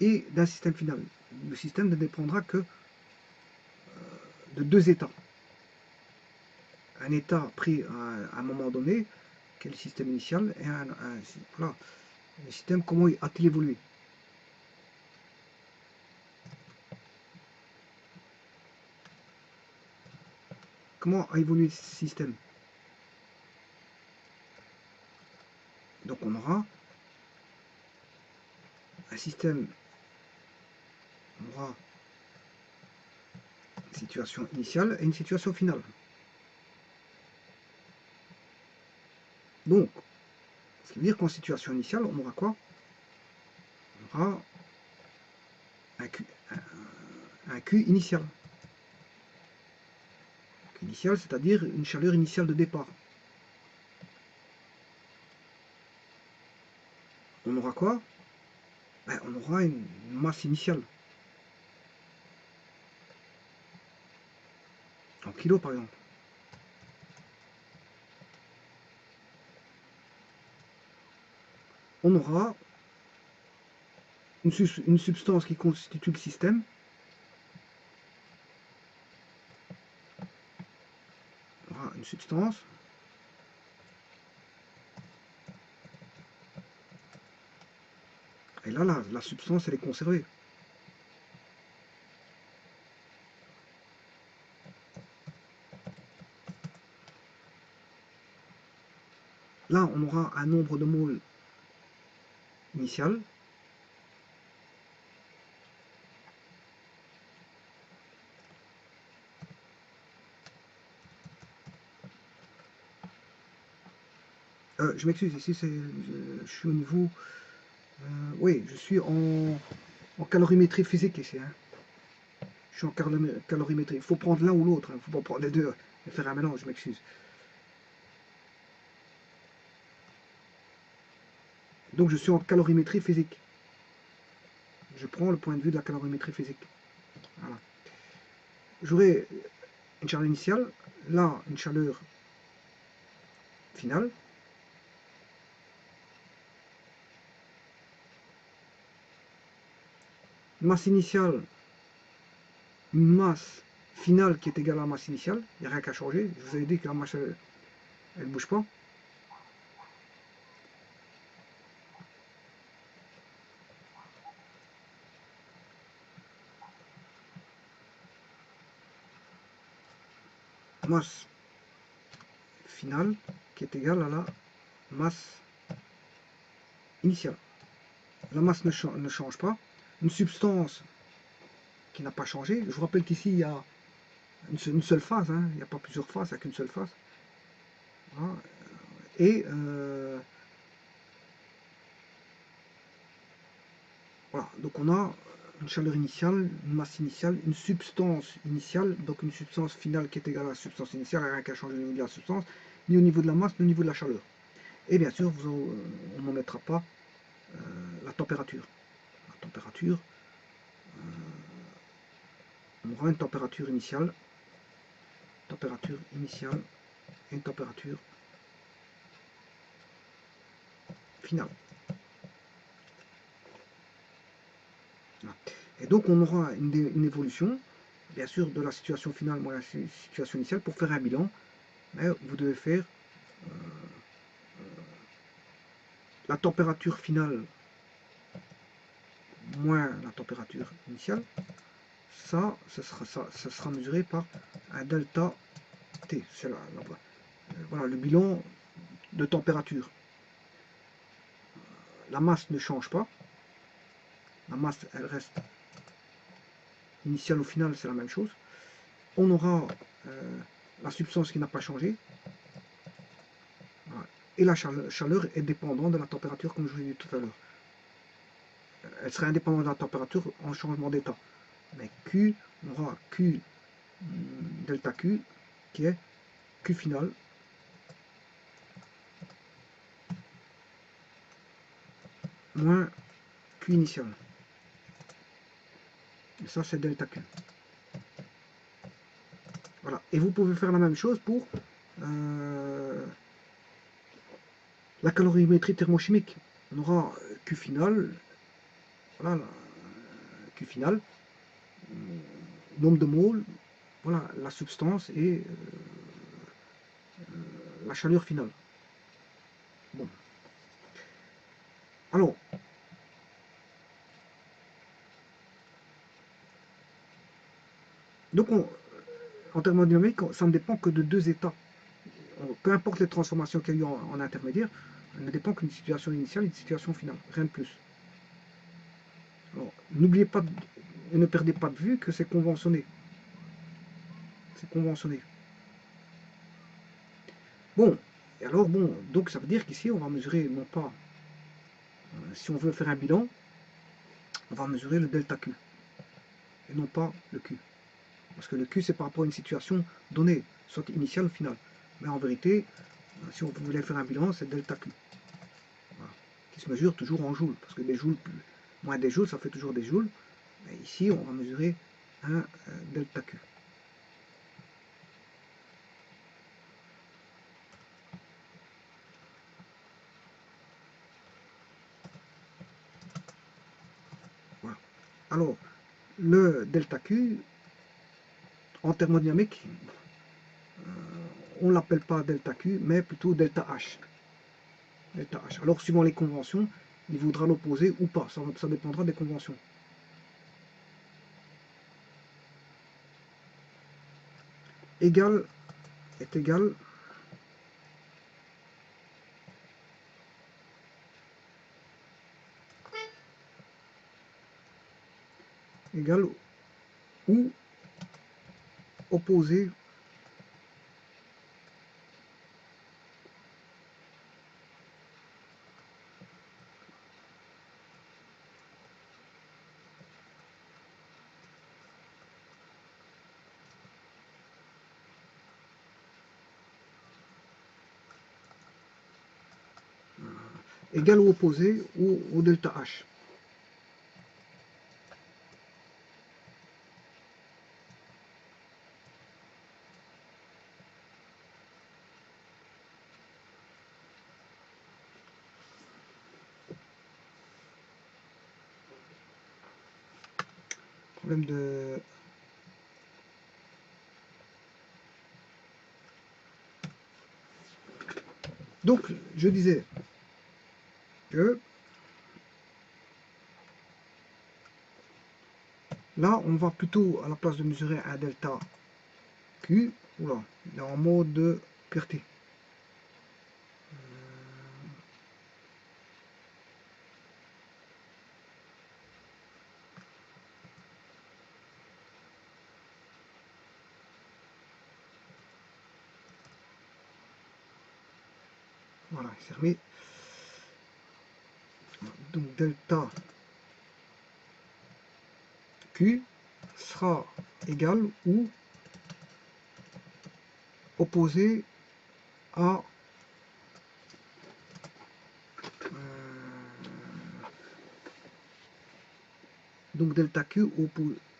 et d'un système final. Le système ne dépendra que de deux états. Un état pris à un moment donné, qui est le système initial, et voilà, le système, comment a-t-il évolué. Comment a évolué ce système? Donc on aura un système, on aura une situation initiale et une situation finale. Donc, ce qui veut dire qu'en situation initiale, on aura quoi? On aura un Q initial. Q initial, c'est-à-dire une chaleur initiale de départ. On aura quoi? Ben, on aura une masse initiale. En kilos, par exemple. On aura une substance qui constitue le système. On aura une substance. Et là, la substance, elle est conservée. Là, on aura un nombre de moles initial. Je m'excuse, ici, je suis au niveau... oui, je suis en calorimétrie physique ici. Hein. Je suis en calorimétrie. Il faut prendre l'un ou l'autre. Il ne faut pas prendre les deux et faire un mélange, je m'excuse. Donc je suis en calorimétrie physique. Je prends le point de vue de la calorimétrie physique. Voilà. J'aurai une chaleur initiale, là une chaleur finale. Masse initiale, une masse finale qui est égale à la masse initiale. Il n'y a rien qu'à changer. Je vous avais dit que la masse, elle ne bouge pas. Masse finale qui est égale à la masse initiale. La masse ne change pas. Une substance qui n'a pas changé. Je vous rappelle qu'ici, il y a une seule phase. Hein. Il n'y a pas plusieurs phases, il n'y a qu'une seule phase. Voilà. Et voilà. Donc on a une chaleur initiale, une masse initiale, une substance initiale, donc une substance finale qui est égale à la substance initiale, rien qu'à changer au niveau de la substance, ni au niveau de la masse, ni au niveau de la chaleur. Et bien sûr, on n'en mettra pas la température. La température, on aura une température initiale et une température finale. Et donc on aura une évolution, bien sûr, de la situation finale moins la situation initiale. Pour faire un bilan, mais vous devez faire la température finale moins la température initiale. Ça sera mesuré par un delta T. C'est voilà, le bilan de température. La masse ne change pas. La masse, elle reste initiale ou finale, c'est la même chose. On aura la substance qui n'a pas changé. Voilà. Et la chaleur est dépendante de la température, comme je vous ai dit tout à l'heure. Elle serait indépendante de la température en changement d'état. Mais Q, on aura Q delta Q, qui est Q final moins Q initial. Et ça, c'est delta Q. Voilà. Et vous pouvez faire la même chose pour la calorimétrie thermochimique. On aura Q final, voilà, Q final, nombre de moles, voilà, la substance et la chaleur finale. Bon. Alors, donc en thermodynamique, ça ne dépend que de deux états. Peu importe les transformations qu'il y a eu en intermédiaire, elle ne dépend qu'une situation initiale et une situation finale, rien de plus. N'oubliez pas et ne perdez pas de vue que c'est conventionné. C'est conventionné. Bon, et alors bon, donc ça veut dire qu'ici on va mesurer non pas, si on veut faire un bilan, on va mesurer le delta Q et non pas le Q. Parce que le Q c'est par rapport à une situation donnée, soit initiale ou finale. Mais en vérité, si on voulait faire un bilan, c'est delta Q. Voilà. Qui se mesure toujours en joules. Parce que des joules, moins des joules, ça fait toujours des joules. Mais ici, on va mesurer un delta Q. Voilà. Alors, le delta Q, en thermodynamique, on ne l'appelle pas delta Q, mais plutôt delta H. Delta H. Alors, suivant les conventions, il voudra l'opposer ou pas. Ça dépendra des conventions. Égal est égal ou opposé égal ou opposé au delta H. Problème de... Donc, je disais que là, on va plutôt, à la place de mesurer un delta Q, oula, il est en mode de pureté. Voilà, il s'est remis. Donc delta Q sera égal ou opposé à Donc delta Q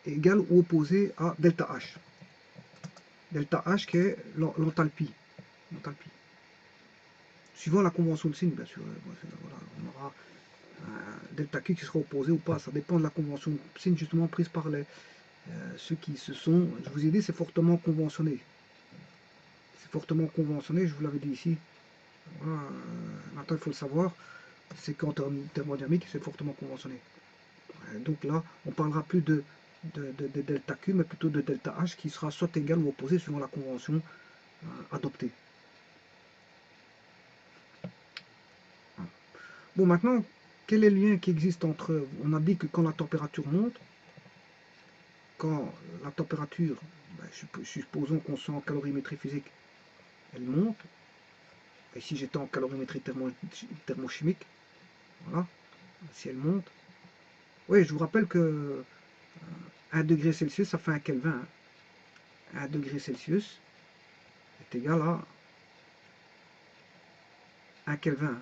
égale ou opposé à delta H. Delta H qui est l'enthalpie. Suivant la convention de signe, bien sûr. Voilà, on aura delta Q qui sera opposé ou pas. Ça dépend de la convention de signe justement prise par ceux qui se sont... Je vous ai dit, c'est fortement conventionné. C'est fortement conventionné, je vous l'avais dit ici. Voilà, maintenant, il faut le savoir, c'est qu'en thermodynamique, c'est fortement conventionné. Donc là, on parlera plus de delta Q, mais plutôt de delta H qui sera soit égal ou opposé suivant la convention adoptée. Bon, maintenant, quel est le lien qui existe entre... On a dit que quand la température monte, quand la température, supposons qu'on soit en calorimétrie physique, elle monte, et si j'étais en calorimétrie thermochimique, voilà, si elle monte, oui, je vous rappelle que 1 degré Celsius, ça fait 1 Kelvin. 1 degré Celsius est égal à 1 Kelvin.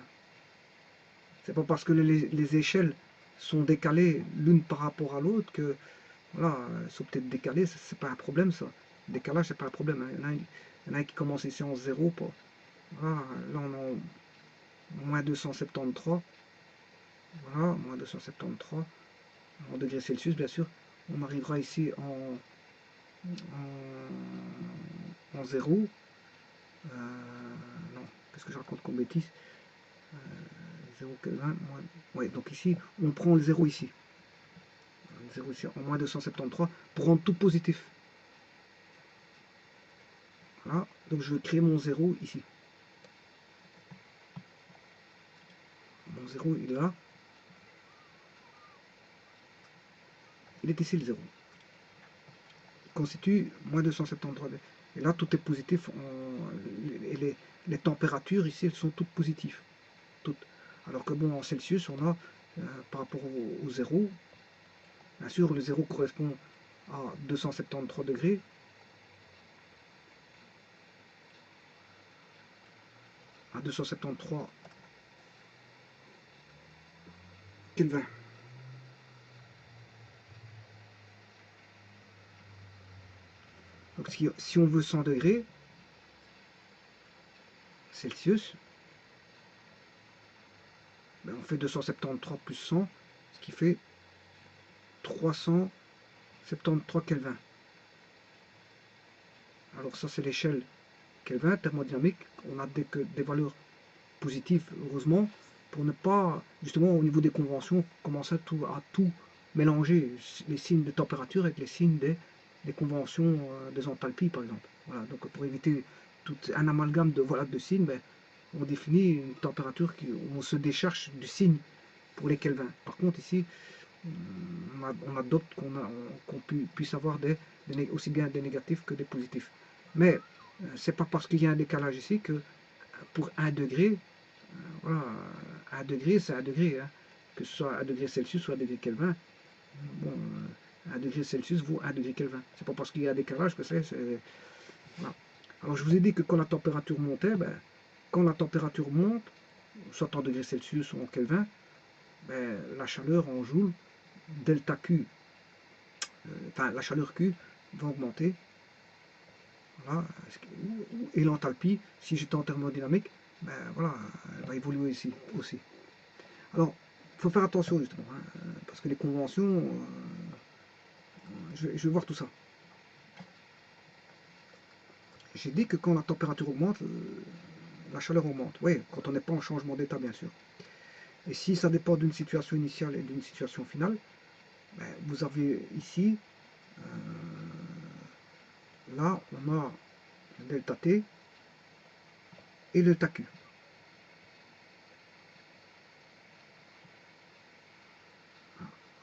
C'est pas parce que les échelles sont décalées l'une par rapport à l'autre que, voilà, elles sont peut-être décalées, c'est pas un problème ça. Le décalage, c'est pas un problème. Il y en a qui commencent ici en 0, voilà, là on est en moins 273. Voilà, moins 273 en degrés Celsius, bien sûr. On arrivera ici en 0. Non, qu'est-ce que je raconte comme bêtise, 0 Kelvin, ouais, donc ici, on prend le 0 ici. 0 ici, en moins 273, pour rendre tout positif. Voilà, donc je vais créer mon 0 ici. Mon 0, il est là. Il est ici le 0. Il constitue moins 273. Et là, tout est positif. Et les températures ici, elles sont toutes positives. Toutes. Alors que bon, en Celsius, on a, par rapport au 0, bien sûr, le 0 correspond à 273 degrés. À 273 Kelvin. Donc si on veut 100 degrés Celsius, ben on fait 273 plus 100, ce qui fait 373 Kelvin. Alors ça c'est l'échelle Kelvin, thermodynamique. On a des valeurs positives, heureusement, pour ne pas, justement au niveau des conventions, commencer à tout mélanger, les signes de température avec les signes des conventions des enthalpies, par exemple. Voilà, donc pour éviter tout un amalgame de signes, ben, on définit une température où on se décharge du signe pour les kelvins. Par contre, ici, on adopte qu'on puisse avoir aussi bien des négatifs que des positifs. Mais c'est pas parce qu'il y a un décalage ici que pour 1 degré, voilà, 1 degré, c'est 1 degré, hein, que ce soit 1 degré Celsius ou 1 degré Kelvin. Bon, 1 degré Celsius vaut 1 degré Kelvin. C'est pas parce qu'il y a un décalage que c'est... Voilà. Alors je vous ai dit que quand la température montait, ben, quand la température monte, soit en degrés Celsius ou en Kelvin, ben, la chaleur en joule, delta Q, enfin la chaleur Q va augmenter. Voilà. Et l'enthalpie, si j'étais en thermodynamique, ben, voilà, elle va évoluer ici aussi. Alors, il faut faire attention justement, hein, parce que les conventions, je vais voir tout ça. J'ai dit que quand la température augmente, la chaleur augmente. Oui, quand on n'est pas en changement d'état, bien sûr. Et si ça dépend d'une situation initiale et d'une situation finale, ben, vous avez ici, là, on a le delta T et le delta Q.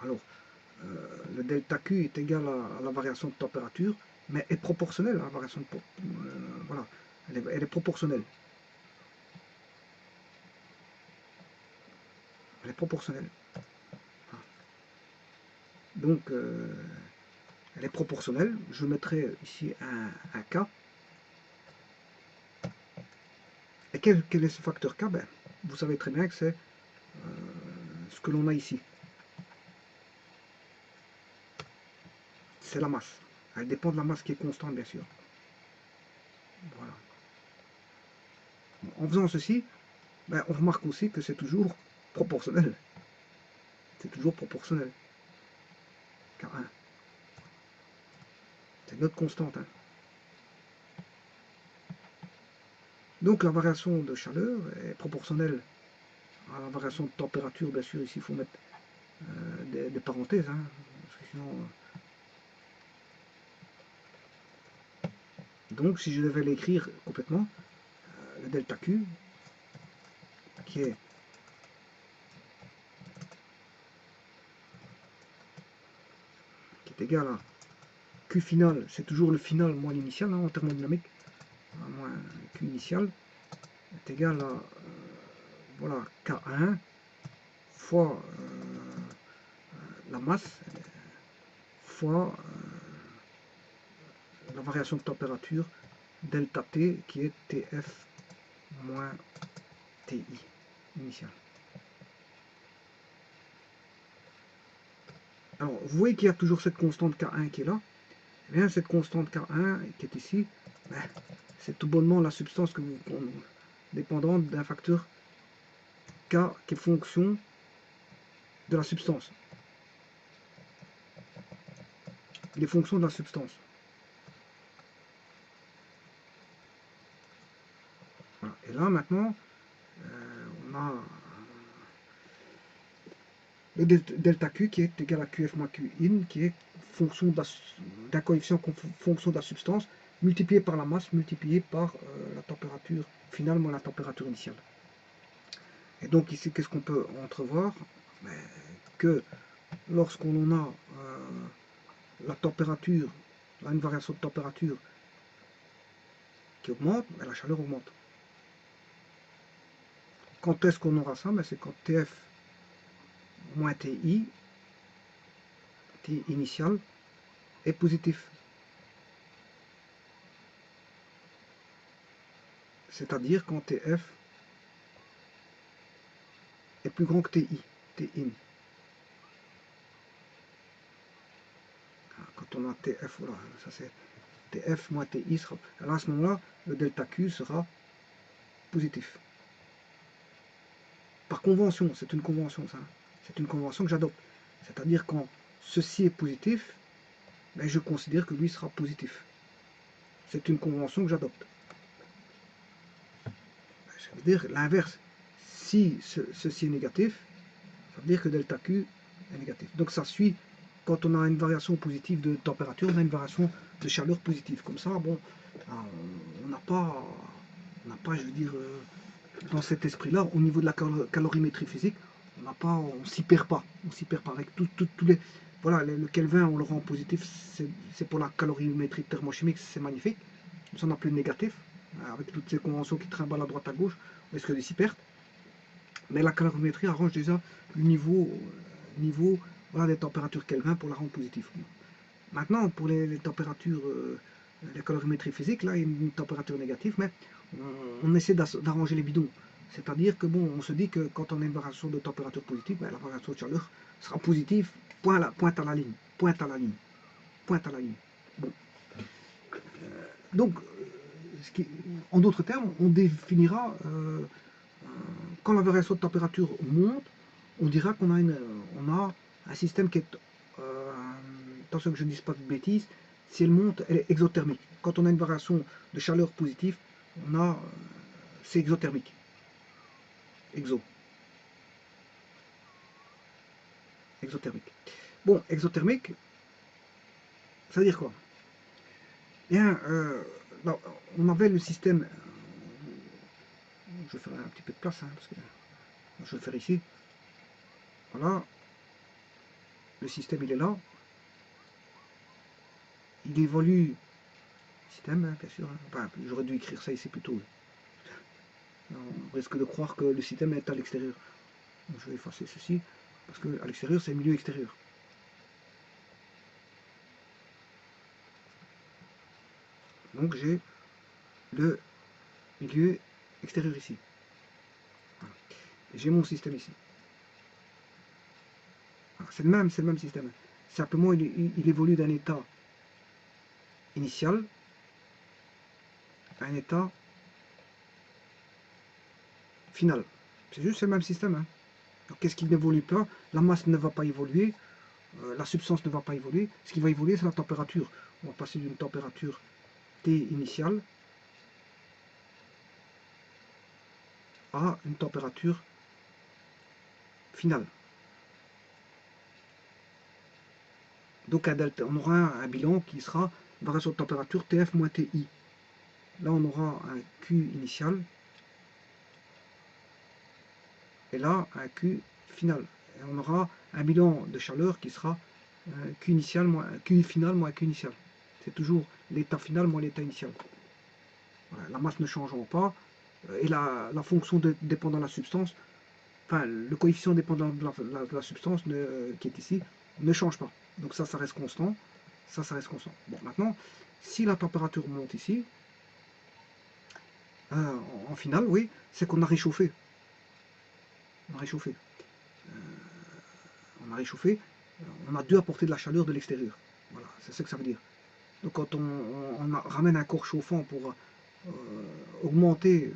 Alors, le delta Q est égal à la variation de température, mais est proportionnelle à la variation de voilà, elle est proportionnelle. Elle est proportionnelle. Donc, elle est proportionnelle. Je mettrai ici un K. Et quel est ce facteur K? Ben, vous savez très bien que c'est ce que l'on a ici. c'est la masse. Elle dépend de la masse qui est constante, bien sûr. Voilà. En faisant ceci, ben, on remarque aussi que c'est toujours proportionnel. C'est toujours proportionnel. K1. C'est notre constante. Hein. Donc la variation de chaleur est proportionnelle à la variation de température. Bien sûr, ici, il faut mettre des parenthèses. Hein, parce que sinon, donc, si je devais l'écrire complètement, le delta Q, qui est égal à Q final, c'est toujours le final moins l'initial hein, en thermodynamique, moins Q initial, est égal à voilà, K1 fois la masse fois la variation de température delta T qui est TF moins TI initial. Alors, vous voyez qu'il y a toujours cette constante K1 qui est là. Eh bien, cette constante K1 qui est ici, ben, c'est tout bonnement la substance que vous dépendante d'un facteur K qui est fonction de la substance. Les fonctions de la substance. Voilà. Et là, maintenant, on a le delta Q qui est égal à QF moins QIN, qui est fonction d'un coefficient fonction de la substance, multiplié par la masse, multiplié par la température finale moins la température initiale. Et donc ici, qu'est-ce qu'on peut entrevoir? Que lorsqu'on a la température, une variation de température qui augmente, la chaleur augmente. Quand est-ce qu'on aura ça? C'est quand TF moins TI, T initial, est positif. C'est-à-dire quand TF est plus grand que TI, TIN. Quand on a TF, voilà, ça c'est TF moins TI sera. Alors à ce moment-là, le delta Q sera positif. Par convention, c'est une convention ça. C'est une convention que j'adopte. C'est-à-dire quand ceci est positif, ben, je considère que lui sera positif. C'est une convention que j'adopte. Ça veut dire l'inverse. Si ceci est négatif, ça veut dire que delta Q est négatif. Donc ça suit, quand on a une variation positive de température, on a une variation de chaleur positive. Comme ça, bon, on n'a pas, je veux dire, dans cet esprit-là, au niveau de la calorimétrie physique, on s'y perd pas. On s'y perd pas. Avec tous les, voilà, le Kelvin, on le rend positif, c'est pour la calorimétrie thermochimique, c'est magnifique. Ça n'a plus de négatif. Avec toutes ces conventions qui trimballent à droite à gauche, on risque de s'y perdre. Mais la calorimétrie arrange déjà le niveau voilà, des températures Kelvin pour la rendre positive. Maintenant, pour les températures, la calorimétrie physique, là, il y a une température négative, mais on essaie d'arranger les bidons. C'est-à-dire que bon, on se dit que quand on a une variation de température positive, ben, la variation de chaleur sera positive, pointe à la ligne, pointe à la ligne, pointe à la ligne. Bon. Donc, en d'autres termes, on définira, quand la variation de température monte, on dira qu'on a, un système qui est, attention que je ne dise pas de bêtises, si elle monte, elle est exothermique. Quand on a une variation de chaleur positive, c'est exothermique. Exothermique. Bon, exothermique, ça veut dire quoi? Bien, là, on avait le système, je vais faire un petit peu de place, hein, parce que je vais le faire ici. Voilà, le système il est là. Il évolue, système, hein, bien sûr. Hein. Enfin, j'aurais dû écrire ça ici plutôt. On risque de croire que le système est à l'extérieur. Je vais effacer ceci, parce qu'à l'extérieur, c'est le milieu extérieur. Donc j'ai le milieu extérieur ici. Voilà. J'ai mon système ici. C'est le même système. Simplement, il évolue d'un état initial à un état final. C'est juste le même système. Hein. Qu'est-ce qui n'évolue pas? La masse ne va pas évoluer, la substance ne va pas évoluer. Ce qui va évoluer, c'est la température. On va passer d'une température T initiale à une température finale. Donc on aura un bilan qui sera variation de température TF moins TI. Là, on aura un Q initial et là, un Q final. Et on aura un bilan de chaleur qui sera Q initial moins Q final moins Q initial. C'est toujours l'état final moins l'état initial. Voilà, la masse ne changeant pas et la fonction dépendant de la substance, enfin le coefficient dépendant de la substance qui est ici ne change pas. Donc ça reste constant. Ça reste constant. Bon, maintenant, si la température monte ici, en finale, oui, c'est qu'on a réchauffé. On a réchauffé. On a réchauffé. On a dû apporter de la chaleur de l'extérieur. Voilà, c'est ce que ça veut dire. Donc quand on ramène un corps chauffant pour augmenter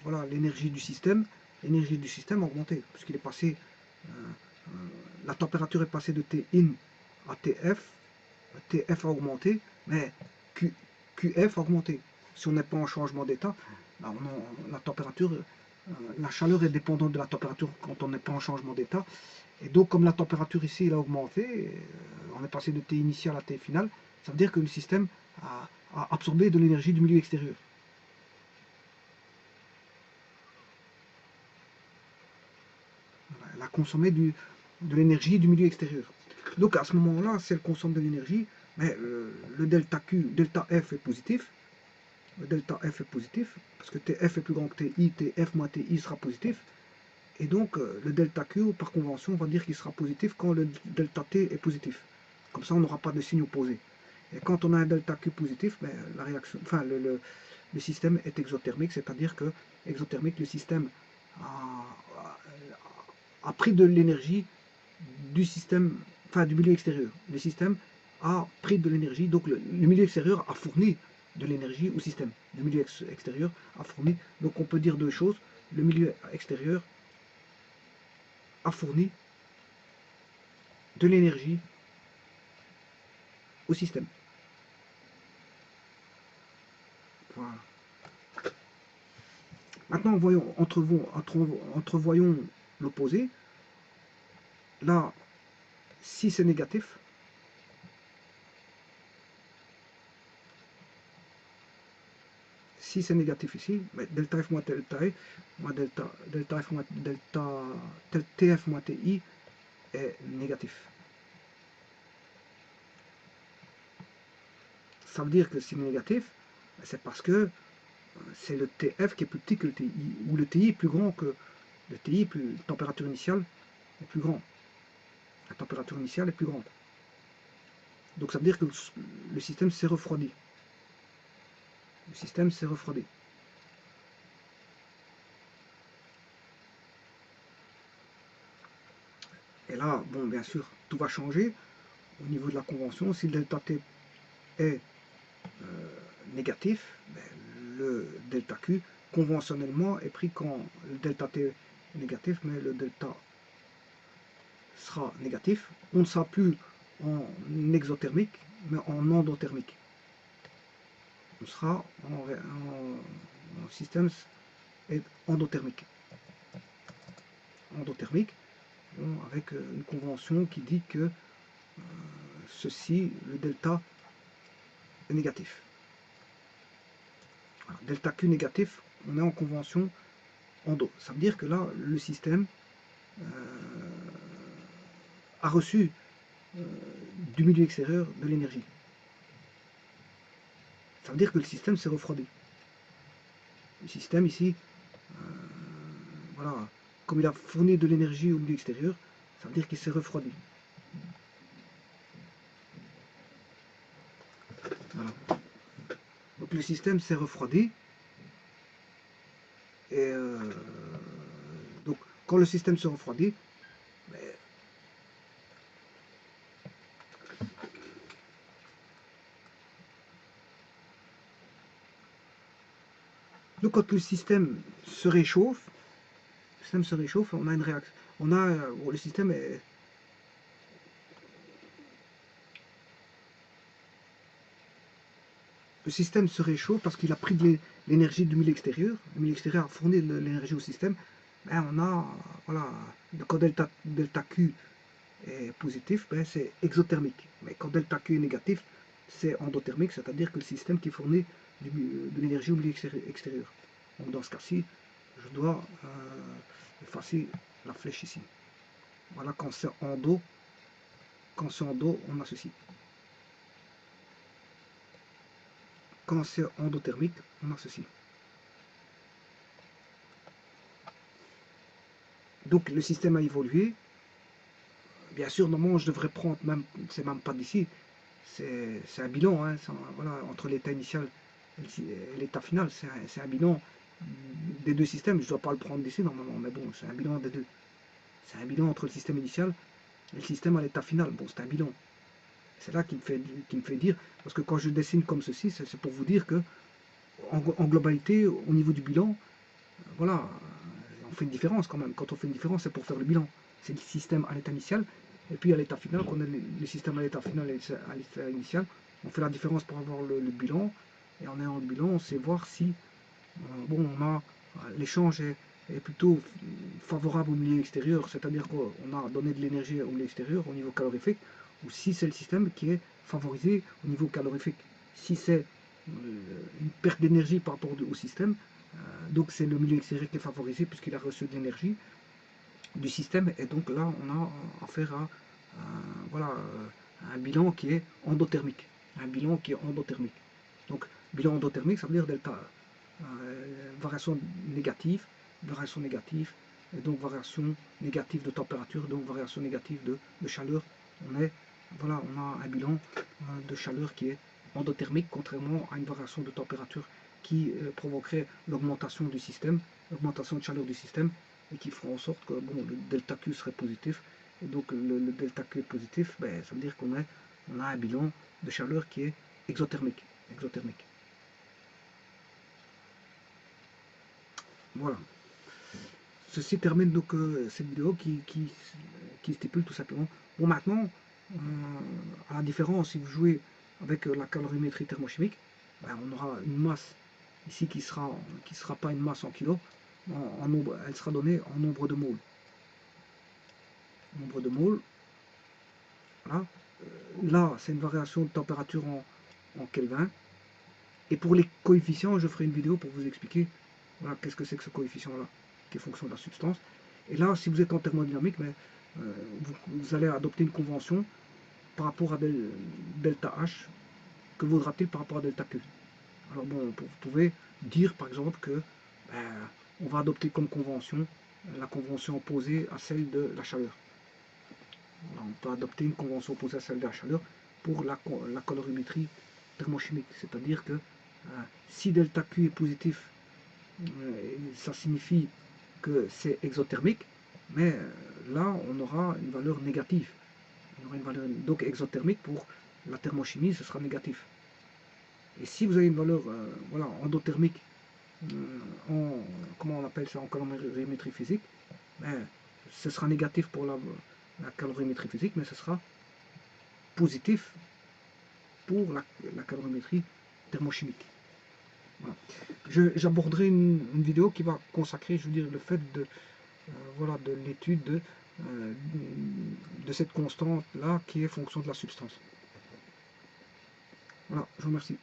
voilà, l'énergie du système a augmenté, puisqu'il est passé, la température est passée de Tin à TF, TF a augmenté, mais QF a augmenté. Si on n'est pas en changement d'état, la température, la chaleur est dépendante de la température quand on n'est pas en changement d'état. Et donc, comme la température ici a augmenté, on est passé de T initial à T final, ça veut dire que le système a absorbé de l'énergie du milieu extérieur. Elle a consommé de l'énergie du milieu extérieur. Donc à ce moment-là, si elle consomme de l'énergie, mais le delta Q, delta F est positif. Le delta F est positif, parce que TF est plus grand que TI, TF moins TI sera positif. Et donc le delta Q, par convention, on va dire qu'il sera positif quand le delta T est positif. Comme ça, on n'aura pas de signe opposé. Et quand on a un delta Q positif, ben, la réaction, enfin, le système est exothermique, c'est-à-dire que exothermique, le système a pris de l'énergie du système, enfin du milieu extérieur. Le système a pris de l'énergie, donc le milieu extérieur a fourni de l'énergie au système. Le milieu extérieur a fourni, donc on peut dire deux choses. Le milieu extérieur a fourni de l'énergie au système. Voilà. Maintenant, voyons, entrevoyons l'opposé. Là, si c'est négatif, si c'est négatif ici, delta F moins delta E, moins delta F moins delta TF moins TI est négatif. Ça veut dire que si c'est négatif, c'est parce que c'est le TF qui est plus petit que le TI, ou le TI est plus grand que le TI, la température initiale est plus grande. La température initiale est plus grande. Donc ça veut dire que le système s'est refroidi. Le système s'est refroidi. Et là, bon, bien sûr, tout va changer au niveau de la convention. Si le delta T est négatif, ben, le delta Q, conventionnellement, est pris quand le delta T est négatif, mais le delta sera négatif. On ne sera plus en exothermique, mais en endothermique. On sera en système endothermique. Endothermique, bon, avec une convention qui dit que ceci, le delta est négatif. Voilà. Delta Q négatif, on est en convention endo. Ça veut dire que là, le système a reçu du milieu extérieur de l'énergie. Ça veut dire que le système s'est refroidi. Le système ici, voilà, comme il a fourni de l'énergie au milieu extérieur, ça veut dire qu'il s'est refroidi. Voilà. Donc le système s'est refroidi. Et donc quand le système se refroidit, quand le système se réchauffe, on a une réaction. Bon, le système est... Le système se réchauffe parce qu'il a pris de l'énergie du milieu extérieur. Le milieu extérieur a fourni de l'énergie au système. Ben, on a, voilà, quand delta Q est positif, ben, c'est exothermique. Mais quand delta Q est négatif, c'est endothermique, c'est-à-dire que le système qui fournit de l'énergie au milieu extérieur. Donc dans ce cas-ci, je dois effacer la flèche ici. Voilà, quand c'est en dos, on a ceci. Quand c'est endothermique, on a ceci. Donc le système a évolué. Bien sûr, normalement, je devrais prendre même, c'est même pas d'ici, c'est un bilan, hein, voilà, entre l'état initial et l'état final, c'est un bilan des deux systèmes. Je ne dois pas le prendre d'ici normalement, mais bon, c'est un bilan des deux. C'est un bilan entre le système initial et le système à l'état final. Bon, c'est un bilan. C'est là qui me fait dire, parce que quand je dessine comme ceci, c'est pour vous dire que en globalité, au niveau du bilan, voilà, on fait une différence quand même. Quand on fait une différence, c'est pour faire le bilan. C'est le système à l'état initial, et puis à l'état final, quand on a le système à l'état final et à l'état initial, on fait la différence pour avoir le bilan, et en ayant le bilan, on sait voir si bon, l'échange est plutôt favorable au milieu extérieur, c'est-à-dire qu'on a donné de l'énergie au milieu extérieur au niveau calorifique, ou si c'est le système qui est favorisé au niveau calorifique. Si c'est une perte d'énergie par rapport au système, donc c'est le milieu extérieur qui est favorisé puisqu'il a reçu de l'énergie du système, et donc là on a affaire à voilà, un bilan qui est endothermique. Un bilan qui est endothermique. Donc bilan endothermique, ça veut dire delta, variation négative, et donc variation négative de température, donc variation négative de chaleur. Voilà, on a un bilan de chaleur qui est endothermique, contrairement à une variation de température qui provoquerait l'augmentation du système, l'augmentation de chaleur du système, et qui fera en sorte que bon, le delta Q serait positif. Et donc le delta Q est positif, ben, ça veut dire qu'on a un bilan de chaleur qui est exothermique. Voilà. Ceci termine donc cette vidéo qui stipule tout simplement. Bon, maintenant, à la différence, si vous jouez avec la calorimétrie thermochimique, ben, on aura une masse ici qui sera pas une masse en kilos, nombre, elle sera donnée en nombre de moles. Nombre de moles. Voilà. Là, c'est une variation de température en Kelvin. Et pour les coefficients, je ferai une vidéo pour vous expliquer voilà, qu'est-ce que c'est que ce coefficient-là, qui est fonction de la substance. Et là, si vous êtes en thermodynamique, mais, vous allez adopter une convention par rapport à delta H. Que vaudra-t-il par rapport à delta Q? Alors bon, vous pouvez dire par exemple que ben, on va adopter comme convention la convention opposée à celle de la chaleur. Alors, on peut adopter une convention opposée à celle de la chaleur pour la calorimétrie thermochimique. C'est-à-dire que si delta Q est positif, ça signifie que c'est exothermique, mais là on aura une valeur négative. Donc exothermique pour la thermochimie, ce sera négatif. Et si vous avez une valeur voilà, endothermique, comment on appelle ça en calorimétrie physique, ben, ce sera négatif pour la calorimétrie physique, mais ce sera positif pour la calorimétrie thermochimique. Voilà. J'aborderai une vidéo qui va consacrer, je veux dire, le fait de voilà, de l'étude de cette constante là qui est fonction de la substance. Voilà, je vous remercie.